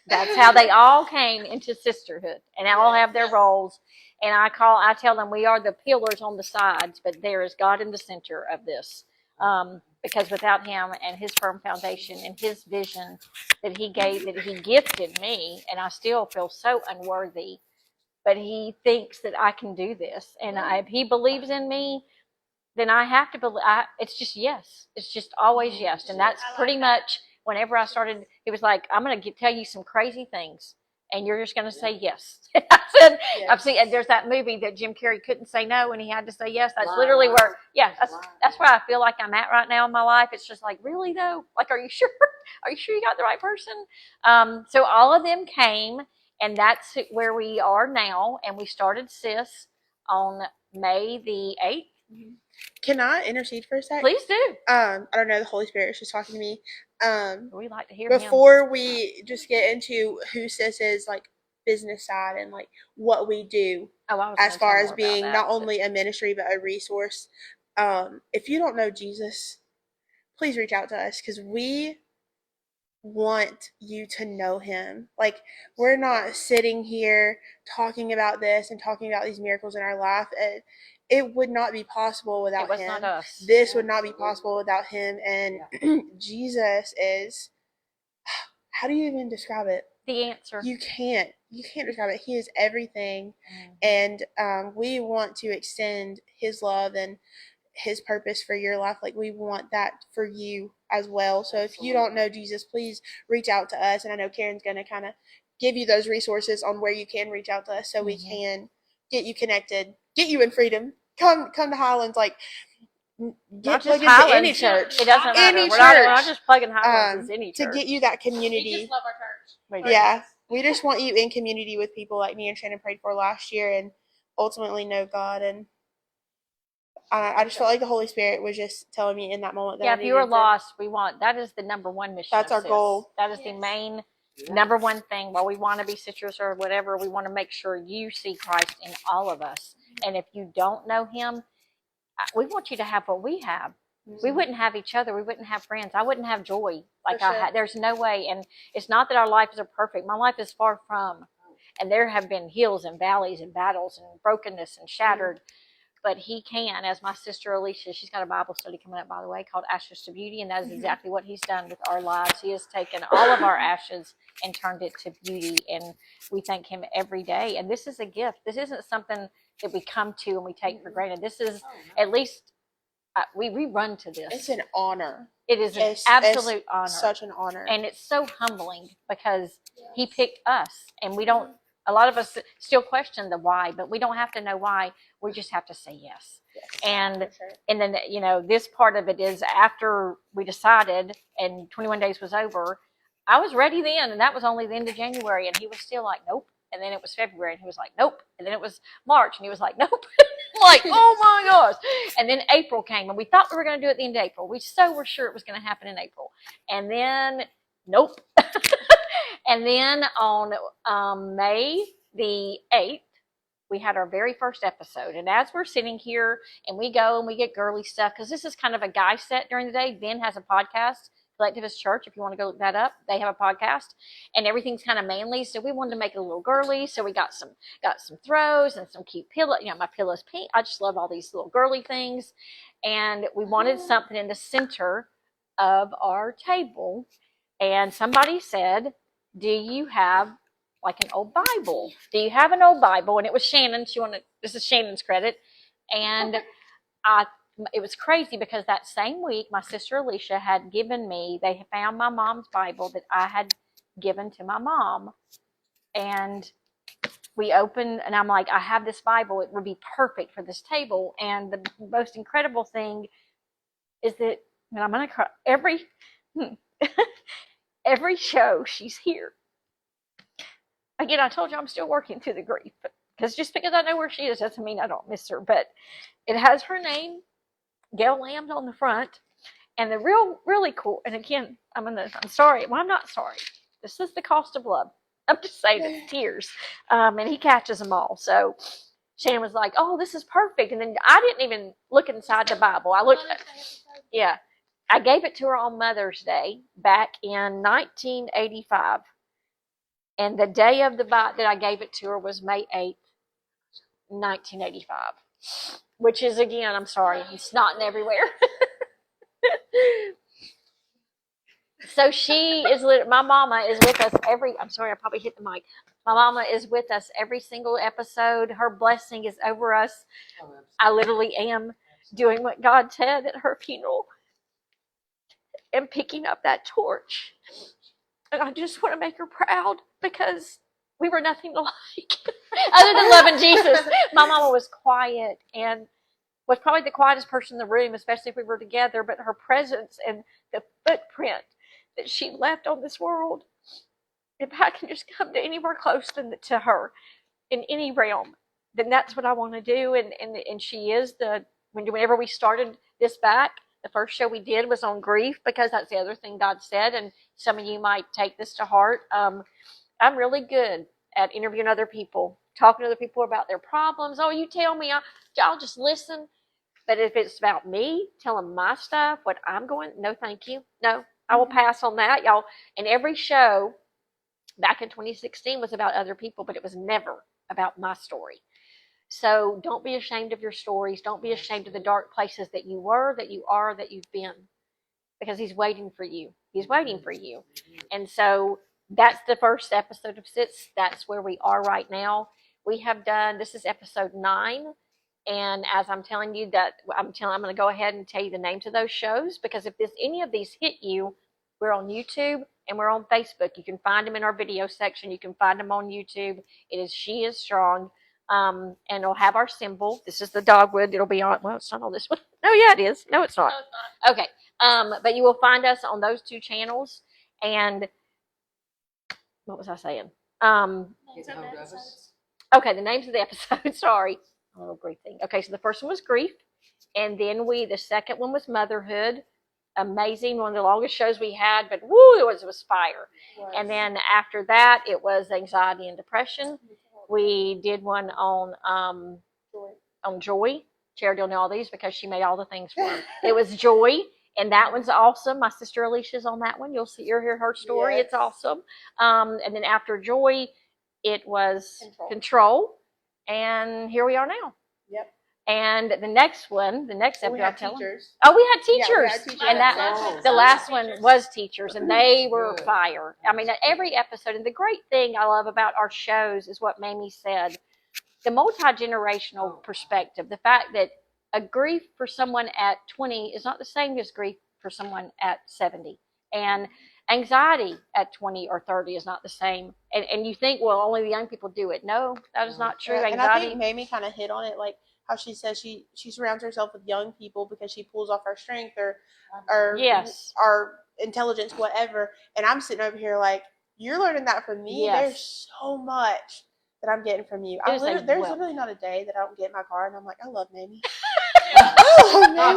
That's how they all came into sisterhood, and they all have their roles. And I tell them we are the pillars on the sides, but there is God in the center of this. Because without him and his firm foundation and his vision that he gifted me, and I still feel so unworthy, but he thinks that I can do this. And if he believes in me, then I have to believe. It's just yes. It's just always yes. And that's pretty much whenever I started, he was like, I'm going to tell you some crazy things. And you're just going to say yes. I said, yes. I've seen, and there's that movie that Jim Carrey couldn't say no and he had to say yes. That's literally where, that's where I feel like I'm at right now in my life. It's just like, really though? Like, are you sure? Are you sure you got the right person? So all of them came, and that's where we are now. And we started SIS on May the 8th. Mm-hmm. Can I intercede for a sec? Please do. I don't know. The Holy Spirit is just talking to me. We like to hear before we just get into who SIS is, like business side and like what we do as far as being not only a ministry but a resource. If you don't know Jesus, please reach out to us because we want you to know him. Like, we're not sitting here talking about this and talking about these miracles in our life. It would not be possible without him. Not us. This would not be possible without him. And Jesus is, how do you even describe it? The answer. You can't describe it. He is everything. And we want to extend his love and his purpose for your life. Like, we want that for you as well. So if you don't know Jesus, please reach out to us. And I know Karen's going to kind of give you those resources on where you can reach out to us so we can get you connected, get you in freedom. Come to Highlands, like get plugged into any church. It doesn't matter. We're not just plugging Highlands as any church. To get you that community. We just love our church. Yeah. We just want you in community with people like me and Shannon prayed for last year and ultimately know God. And I just felt like the Holy Spirit was just telling me in that moment that if you are lost, that is the number one mission. That's our goal. That is the main number one thing. While we want to be citrus or whatever, we want to make sure you see Christ in all of us. And if you don't know him, we want you to have what we have. We wouldn't have each other. We wouldn't have friends. I wouldn't have joy like I had. There's no way. And it's not that our lives are perfect. My life is far from. And there have been hills and valleys and battles and brokenness and shattered. But he can, as my sister Alicia, she's got a Bible study coming up, by the way, called Ashes to Beauty. And that is exactly what he's done with our lives. He has taken all of our ashes and turned it to beauty. And we thank him every day. And this is a gift. This isn't something that we come to and we take for granted. This is at least we run to this. It's an honor. It is an absolute honor. Such an honor. And it's so humbling because he picked us. And we don't, a lot of us still question the why, but we don't have to know why. We just have to say yes. And then, this part of it is after we decided and 21 days was over, I was ready then. And that was only the end of January. And he was still like, nope. And then it was February and he was like, nope. And then it was March and he was like, nope. Like, oh my gosh. And then April came and we thought we were going to do it at the end of April. We were sure it was going to happen in April. And then, nope. And then on May the 8th, we had our very first episode. And as we're sitting here and we go and we get girly stuff, because this is kind of a guy set during the day. Ben has a podcast, Collectivist Church, if you want to go look that up. They have a podcast, and everything's kind of manly. So we wanted to make it a little girly. So we got some throws and some cute pillow. My pillow's pink. I just love all these little girly things. And we wanted something in the center of our table. And somebody said, do you have like an old Bible? Do you have an old Bible? And it was Shannon. This is Shannon's credit. And it was crazy because that same week, my sister Alicia had given me, they had found my mom's Bible that I had given to my mom. And we opened, and I'm like, I have this Bible. It would be perfect for this table. And the most incredible thing is that, and I'm going to cry, every show she's here. Again, I told you I'm still working through the grief, because just because I know where she is doesn't mean I don't miss her. But it has her name, Gail Lamb's, on the front. And the really cool, and again, I'm sorry. Well, I'm not sorry. This is the cost of love. I'm just saying it's tears. And he catches them all. So Shannon was like, oh, this is perfect. And then I didn't even look inside the Bible. I gave it to her on Mother's Day back in 1985. And the day of that I gave it to her was May 8th, 1985. Which is, again, I'm sorry, I'm snotting everywhere. So my mama is with us I'm sorry, I probably hit the mic. My mama is with us every single episode. Her blessing is over us. I literally am doing what God said at her funeral and picking up that torch. And I just want to make her proud, because we were nothing alike. Other than loving Jesus. My mama was quiet and was probably the quietest person in the room, especially if we were together. But her presence and the footprint that she left on this world, if I can just come to anywhere close to her in any realm, then that's what I want to do. And she is whenever we started this back, the first show we did was on grief, because that's the other thing God said. And some of you might take this to heart. I'm really good at interviewing other people, talking to other people about their problems. Oh, you tell me, I'll just listen. But if it's about me, telling my stuff, what I'm going, no, thank you. No, I will pass on that, y'all. And every show back in 2016 was about other people, but it was never about my story. So don't be ashamed of your stories. Don't be ashamed of the dark places that you were, that you are, that you've been, because he's waiting for you. He's waiting for you. And so that's the first episode of SITS. That's where we are right now. This is episode 9. And as I'm telling you that, I'm going to go ahead and tell you the names of those shows, because if any of these hit you, we're on YouTube and we're on Facebook. You can find them in our video section. You can find them on YouTube. It is She Is Strong. And it'll have our symbol. This is the dogwood. It'll be on, well, it's not on this one. No, yeah, it is. No, it's not. No, it's not. Okay. But you will find us on those 2 channels. And what was I saying? Okay, the names of the episodes. Sorry. A little grief thing. Okay, so the first one was grief. And then the second one was motherhood. Amazing. One of the longest shows we had, but woo, it was fire. Yes. And then after that, it was anxiety and depression. We did one on joy. Charity will know all these because she made all the things for him. It was joy, and that one's awesome. My sister Alicia's on that one. You'll hear her story. Yes. It's awesome. And then after joy, it was control. And here we are now. Yep. And the next episode, I'll tell them. Oh, we had teachers. And the last one was teachers, and they were fire. I mean, every episode. And the great thing I love about our shows is what Mamie said, the multi-generational perspective, the fact that a grief for someone at 20 is not the same as grief for someone at 70. And anxiety at 20 or 30 is not the same. And you think, well, only the young people do it. No, that is not true. And I think Mamie kind of hit on it, like how she says she surrounds herself with young people because she pulls off our strength or yes, our intelligence, whatever. And I'm sitting over here like, you're learning that from me. Yes. There's so much that I'm getting from you. There's literally not a day that I don't get in my car and I'm like, I love Mamie.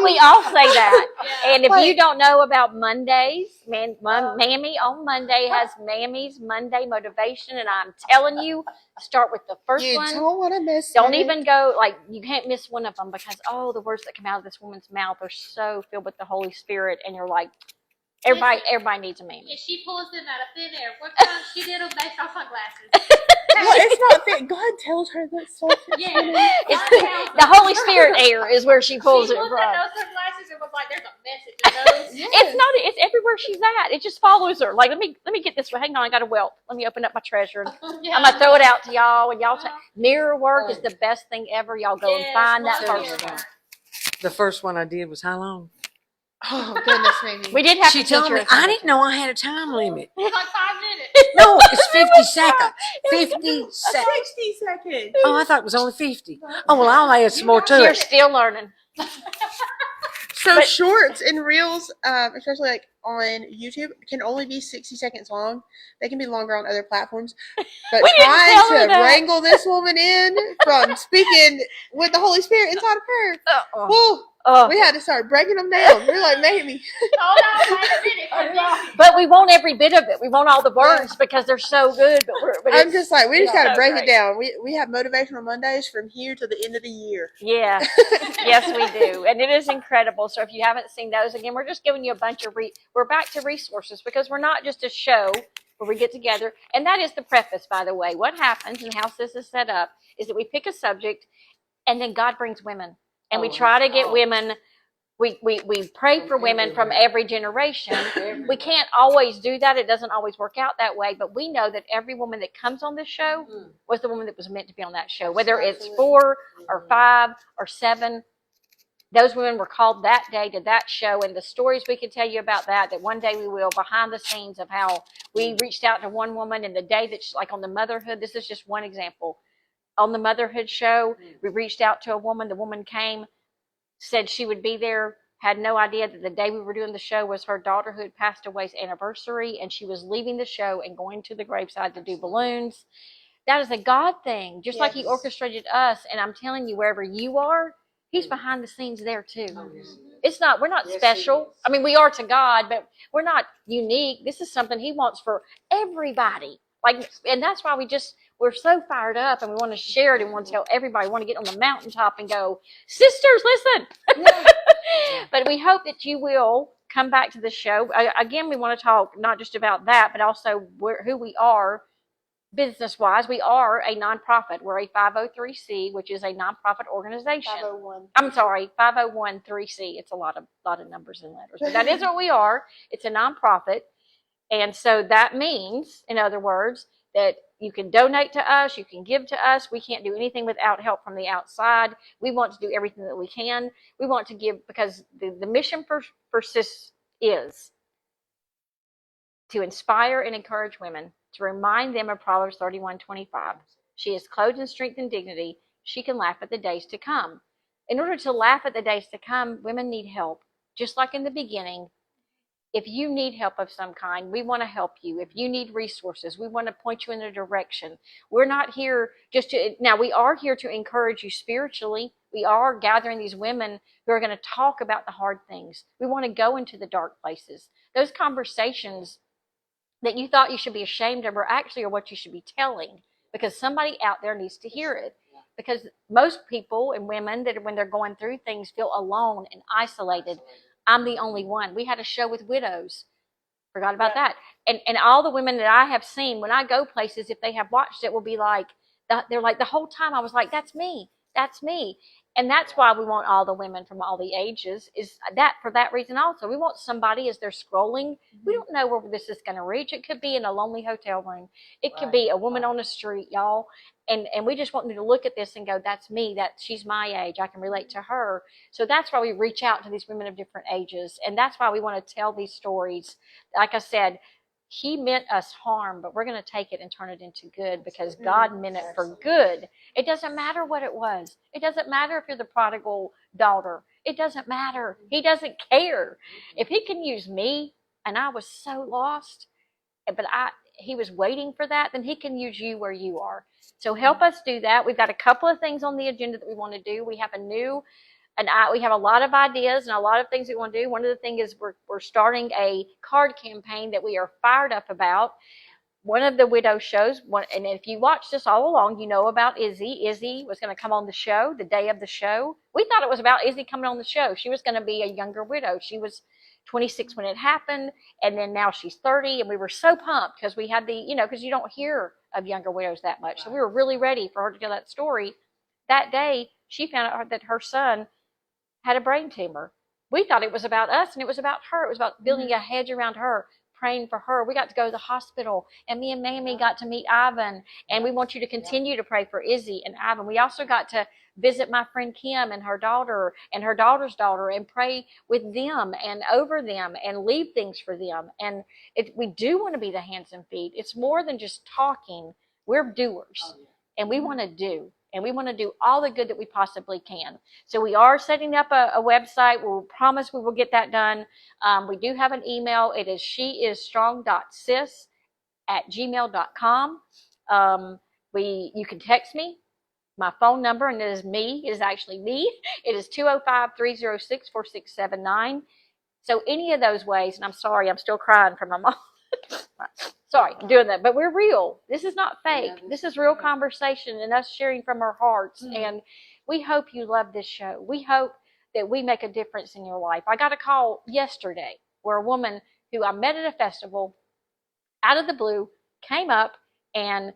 We all say that. Yeah. And if you don't know about Mondays, Mammy on Monday has Mammy's Monday Motivation. And I'm telling you, start with the first one. You don't want to miss Don't it. even go, like, you can't miss one of them because, the words that come out of this woman's mouth are so filled with the Holy Spirit. And you're like, everybody needs a Mammy. And she pulls them out of thin air. What kind she did them based on sunglasses. Well, it's not that God tells her that stuff. The Holy Spirit air is where she pulls it She from. looked at those sunglasses and was like, "There's a message in those." It's everywhere she's at. It just follows her. Like, let me get this. Hang on, I got a welt. Let me open up my treasure. I'm gonna throw it out to y'all, and y'all mirror work is the best thing ever. Y'all go and find that person. The first one I did was how long? Oh, goodness me. We did have She to teach told her. me, I didn't know I had a time limit. It was like 5 minutes. No, it's 50 seconds. 50 seconds. 60 seconds. Oh, I thought it was only 50. Oh, well, I'll add some more to You're it. still learning. So shorts and reels, especially like on YouTube, can only be 60 seconds long. They can be longer on other platforms. But trying to wrangle this woman in from speaking with the Holy Spirit inside of her, we had to start breaking them down. We're like, Mamie. But we want every bit of it. We want all the words because they're so good. But I'm just like, we just got to break great. it down. We have motivational Mondays from here to the end of the year. Yeah. Yes, we do. And it is incredible. So if you haven't seen those, again, we're just giving you a bunch of we're back to resources because we're not just a show where we get together. And that is the preface, by the way. What happens and how this is set up is that we pick a subject and then God brings women. And we try to get women. We pray for women from every generation. We can't always do that. It doesn't always work out that way. But we know that every woman that comes on this show was the woman that was meant to be on that show. Whether it's 4 or 5 or 7, those women were called that day to that show. And the stories we could tell you about that one day we will, behind the scenes of how we reached out to one woman and the day that, like on the motherhood, this is just one example. On the motherhood show, we reached out to a woman. The woman came, said she would be there, had no idea that the day we were doing the show was her daughter who had passed away's anniversary, and she was leaving the show and going to the graveside to do balloons. That is a God thing, just like He orchestrated us. And I'm telling you, wherever you are, He's behind the scenes there too. It's not, we're not special. I mean, we are to God, but we're not unique. This is something He wants for everybody. Like, and that's why we're so fired up and we want to share it and want to tell everybody, we want to get on the mountaintop and go, sisters, listen. But we hope that you will come back to the show. Again, we want to talk not just about that, but also who we are business-wise. We are a nonprofit. We're a 503c, which is a nonprofit organization. 501. I'm sorry, 501(c). It's a lot of numbers and letters. But that is what we are. It's a nonprofit. And so that means, in other words, that you can donate to us, you can give to us. We can't do anything without help from the outside. We want to do everything that we can. We want to give because the mission for SIS is to inspire and encourage women, to remind them of Proverbs 31:25. She is clothed in strength and dignity. She can laugh at the days to come. In order to laugh at the days to come, women need help. Just like in the beginning, if you need help of some kind, we want to help you. If you need resources, we want to point you in a direction. We're not here we are here to encourage you spiritually. We are gathering these women who are going to talk about the hard things. We want to go into the dark places. Those conversations that you thought you should be ashamed of are what you should be telling, because somebody out there needs to hear it. Because most people and women that when they're going through things feel alone and isolated. I'm the only one. We had a show with widows. Forgot about that. And all the women that I have seen, when I go places, if they have watched it, will be like, they're like, the whole time I was like, that's me. That's me. And that's why we want all the women from all the ages, is that for that reason also. We want somebody as they're scrolling. We don't know where this is going to reach. It could be in a lonely hotel room. It could be a woman on the street, y'all. And we just want them to look at this and go, that's me. She's my age. I can relate to her. So that's why we reach out to these women of different ages. And that's why we want to tell these stories. Like I said, He meant us harm, but we're going to take it and turn it into good because God meant it for good. It doesn't matter what it was. It doesn't matter if you're the prodigal daughter. It doesn't matter. He doesn't care. If He can use me, and I was so lost, but He was waiting for that, then He can use you where you are. So help us do that. We've got a couple of things on the agenda that we want to do. We have a new And we have a lot of ideas and a lot of things we want to do. One of the things is we're starting a card campaign that we are fired up about. One of the widow shows, and if you watched us all along, you know about Izzy. Izzy was going to come on the show the day of the show. We thought it was about Izzy coming on the show. She was going to be a younger widow. She was 26 when it happened, and then now she's 30, and we were so pumped because we had because you don't hear of younger widows that much. So we were really ready for her to tell that story. That day, she found out that her son had a brain tumor. We thought it was about us, and it was about her. It was about building a hedge around her, praying for her. We got to go to the hospital, and me and Mamie got to meet Ivan, and we want you to continue to pray for Izzy and Ivan. We also got to visit my friend Kim and her daughter and her daughter's daughter and pray with them and over them and leave things for them. And we do want to be the hands and feet. It's more than just talking. We're doers, and we want to do. And we want to do all the good that we possibly can. So we are setting up a website. We'll promise we will get that done. We do have an email. It is sheisstrong.sis@gmail.com. You can text me. My phone number, and it is me. It is actually me. It is 205-306-4679. So any of those ways, and I'm sorry, I'm still crying from my mom. Sorry, I'm doing that, but we're real. This is not fake. This is real conversation and us sharing from our hearts. And we hope you love this show. We hope that we make a difference in your life. I got a call yesterday where a woman who I met at a festival out of the blue came up and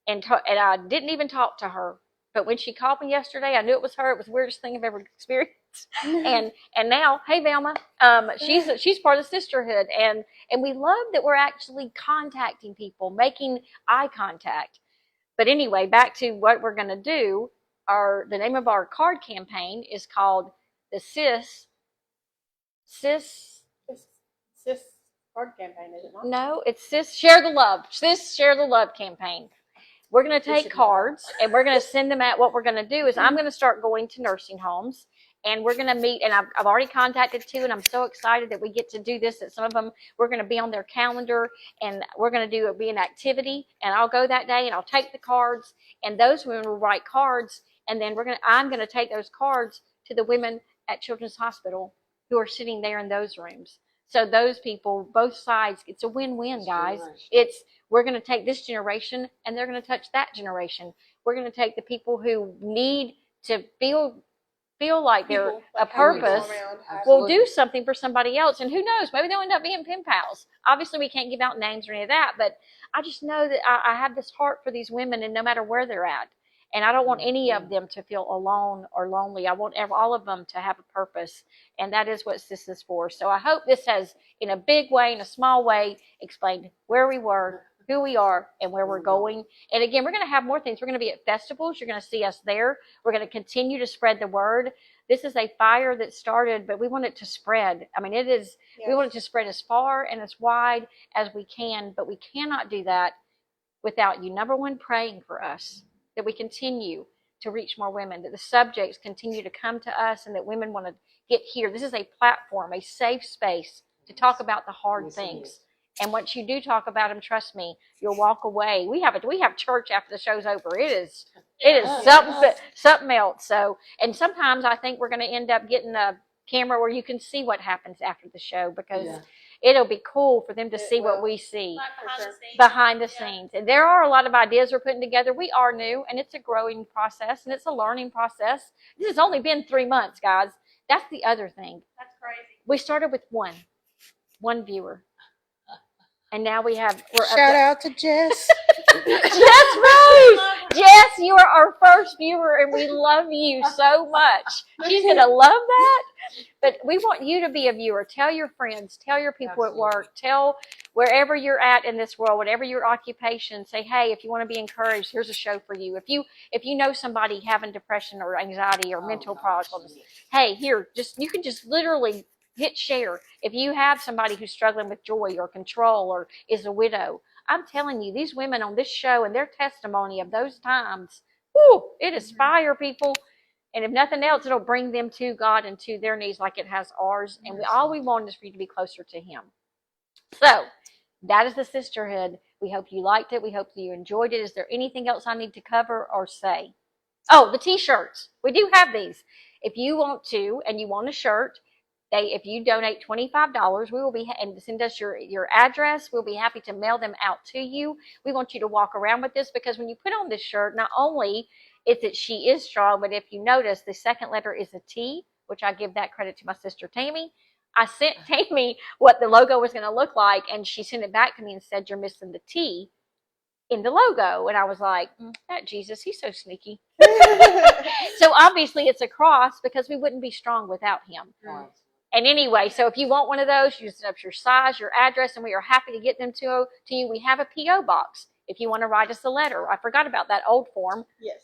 I didn't even talk to her. But when she called me yesterday, I knew it was her. It was the weirdest thing I've ever experienced. And now, hey Velma, she's part of the sisterhood, and we love that we're actually contacting people, making eye contact. But anyway, back to what we're going to do. The name of our card campaign is called the Sis card campaign, is it not? No, it's Sis Share the Love. Sis Share the Love campaign. We're going to take cards and we're going to send them out. What we're going to do is I'm going to start going to nursing homes, and we're going to meet. And I've already contacted 2, and I'm so excited that we get to do this. That some of them, we're going to be on their calendar, and we're going to be an activity. And I'll go that day and I'll take the cards, and those women will write cards. And then I'm going to take those cards to the women at Children's Hospital who are sitting there in those rooms. So those people, both sides, it's a win-win, guys. We're going to take this generation, and they're going to touch that generation. We're going to take the people who need to feel like they're a purpose. We'll do something for somebody else, and who knows? Maybe they'll end up being pen pals. Obviously, we can't give out names or any of that, but I just know that I have this heart for these women, and no matter where they're at. And I don't want any of them to feel alone or lonely. I want all of them to have a purpose. And that is what this is for. So I hope this has, in a big way, in a small way, explained where we were, who we are, and where we're going. And again, we're going to have more things. We're going to be at festivals. You're going to see us there. We're going to continue to spread the word. This is a fire that started, but we want it to spread. I mean, we want it to spread as far and as wide as we can, but we cannot do that without you, number one, praying for us, that we continue to reach more women, that the subjects continue to come to us, and that women want to get here. This is a platform, a safe space to talk about the hard things. And once you do talk about them, trust me, you'll walk away. We have church after the show's over. It is something else. So, and sometimes I think we're going to end up getting a camera where you can see what happens after the show, because it'll be cool for them to see what we see behind the scenes. And there are a lot of ideas we're putting together. We are new, and it's a growing process, and it's a learning process. This has only been 3 months, guys. That's the other thing. That's crazy. We started with one viewer. And now we're Shout out to Jess. Jess Rose. Jess, you are our first viewer, and we love you so much. She's going to love that. But we want you to be a viewer. Tell your friends. Tell your people at work. Tell wherever you're at in this world, whatever your occupation. Say, hey, if you want to be encouraged, here's a show for you. If you know somebody having depression or anxiety or mental problems, hey, you can just literally hit share. If you have somebody who's struggling with joy or control or is a widow, I'm telling you, these women on this show and their testimony of those times, it is fire, people. And if nothing else, it'll bring them to God and to their knees like it has ours. And all we want is for you to be closer to Him. So that is the sisterhood. We hope you liked it. We hope that you enjoyed it. Is there anything else I need to cover or say? Oh, the T-shirts. We do have these. If you want to and you want a shirt, if you donate $25, we will be and send us your address. We'll be happy to mail them out to you. We want you to walk around with this because when you put on this shirt, not only is it she is strong, but if you notice, the second letter is a T, which I give that credit to my sister Tammy. I sent Tammy what the logo was going to look like, and she sent it back to me and said, "You're missing the T in the logo." And I was like, that Jesus, he's so sneaky. So obviously it's a cross because we wouldn't be strong without him. Right. And anyway, so if you want one of those, you just set up your size, your address, and we are happy to get them to you. We have a P.O. box if you want to write us a letter. I forgot about that old form. Yes.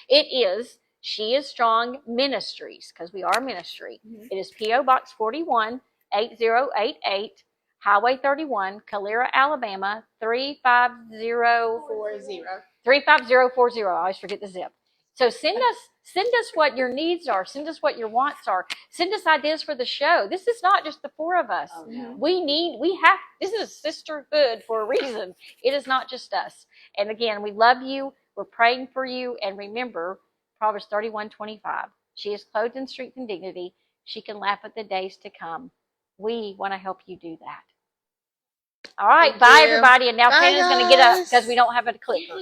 It is She is Strong Ministries, because we are a ministry. It is P.O. Box 41, 8088, Highway 31, Calera, Alabama, 35040. I always forget the zip. So send us what your needs are. Send us what your wants are. Send us ideas for the show. This is not just the four of us. Oh, no. This is sisterhood for a reason. It is not just us. And again, we love you. We're praying for you. And remember, Proverbs 31:25. She is clothed in strength and dignity. She can laugh at the days to come. We want to help you do that. All right. Bye, everybody. And now Shannon's going to get up because we don't have a clicker.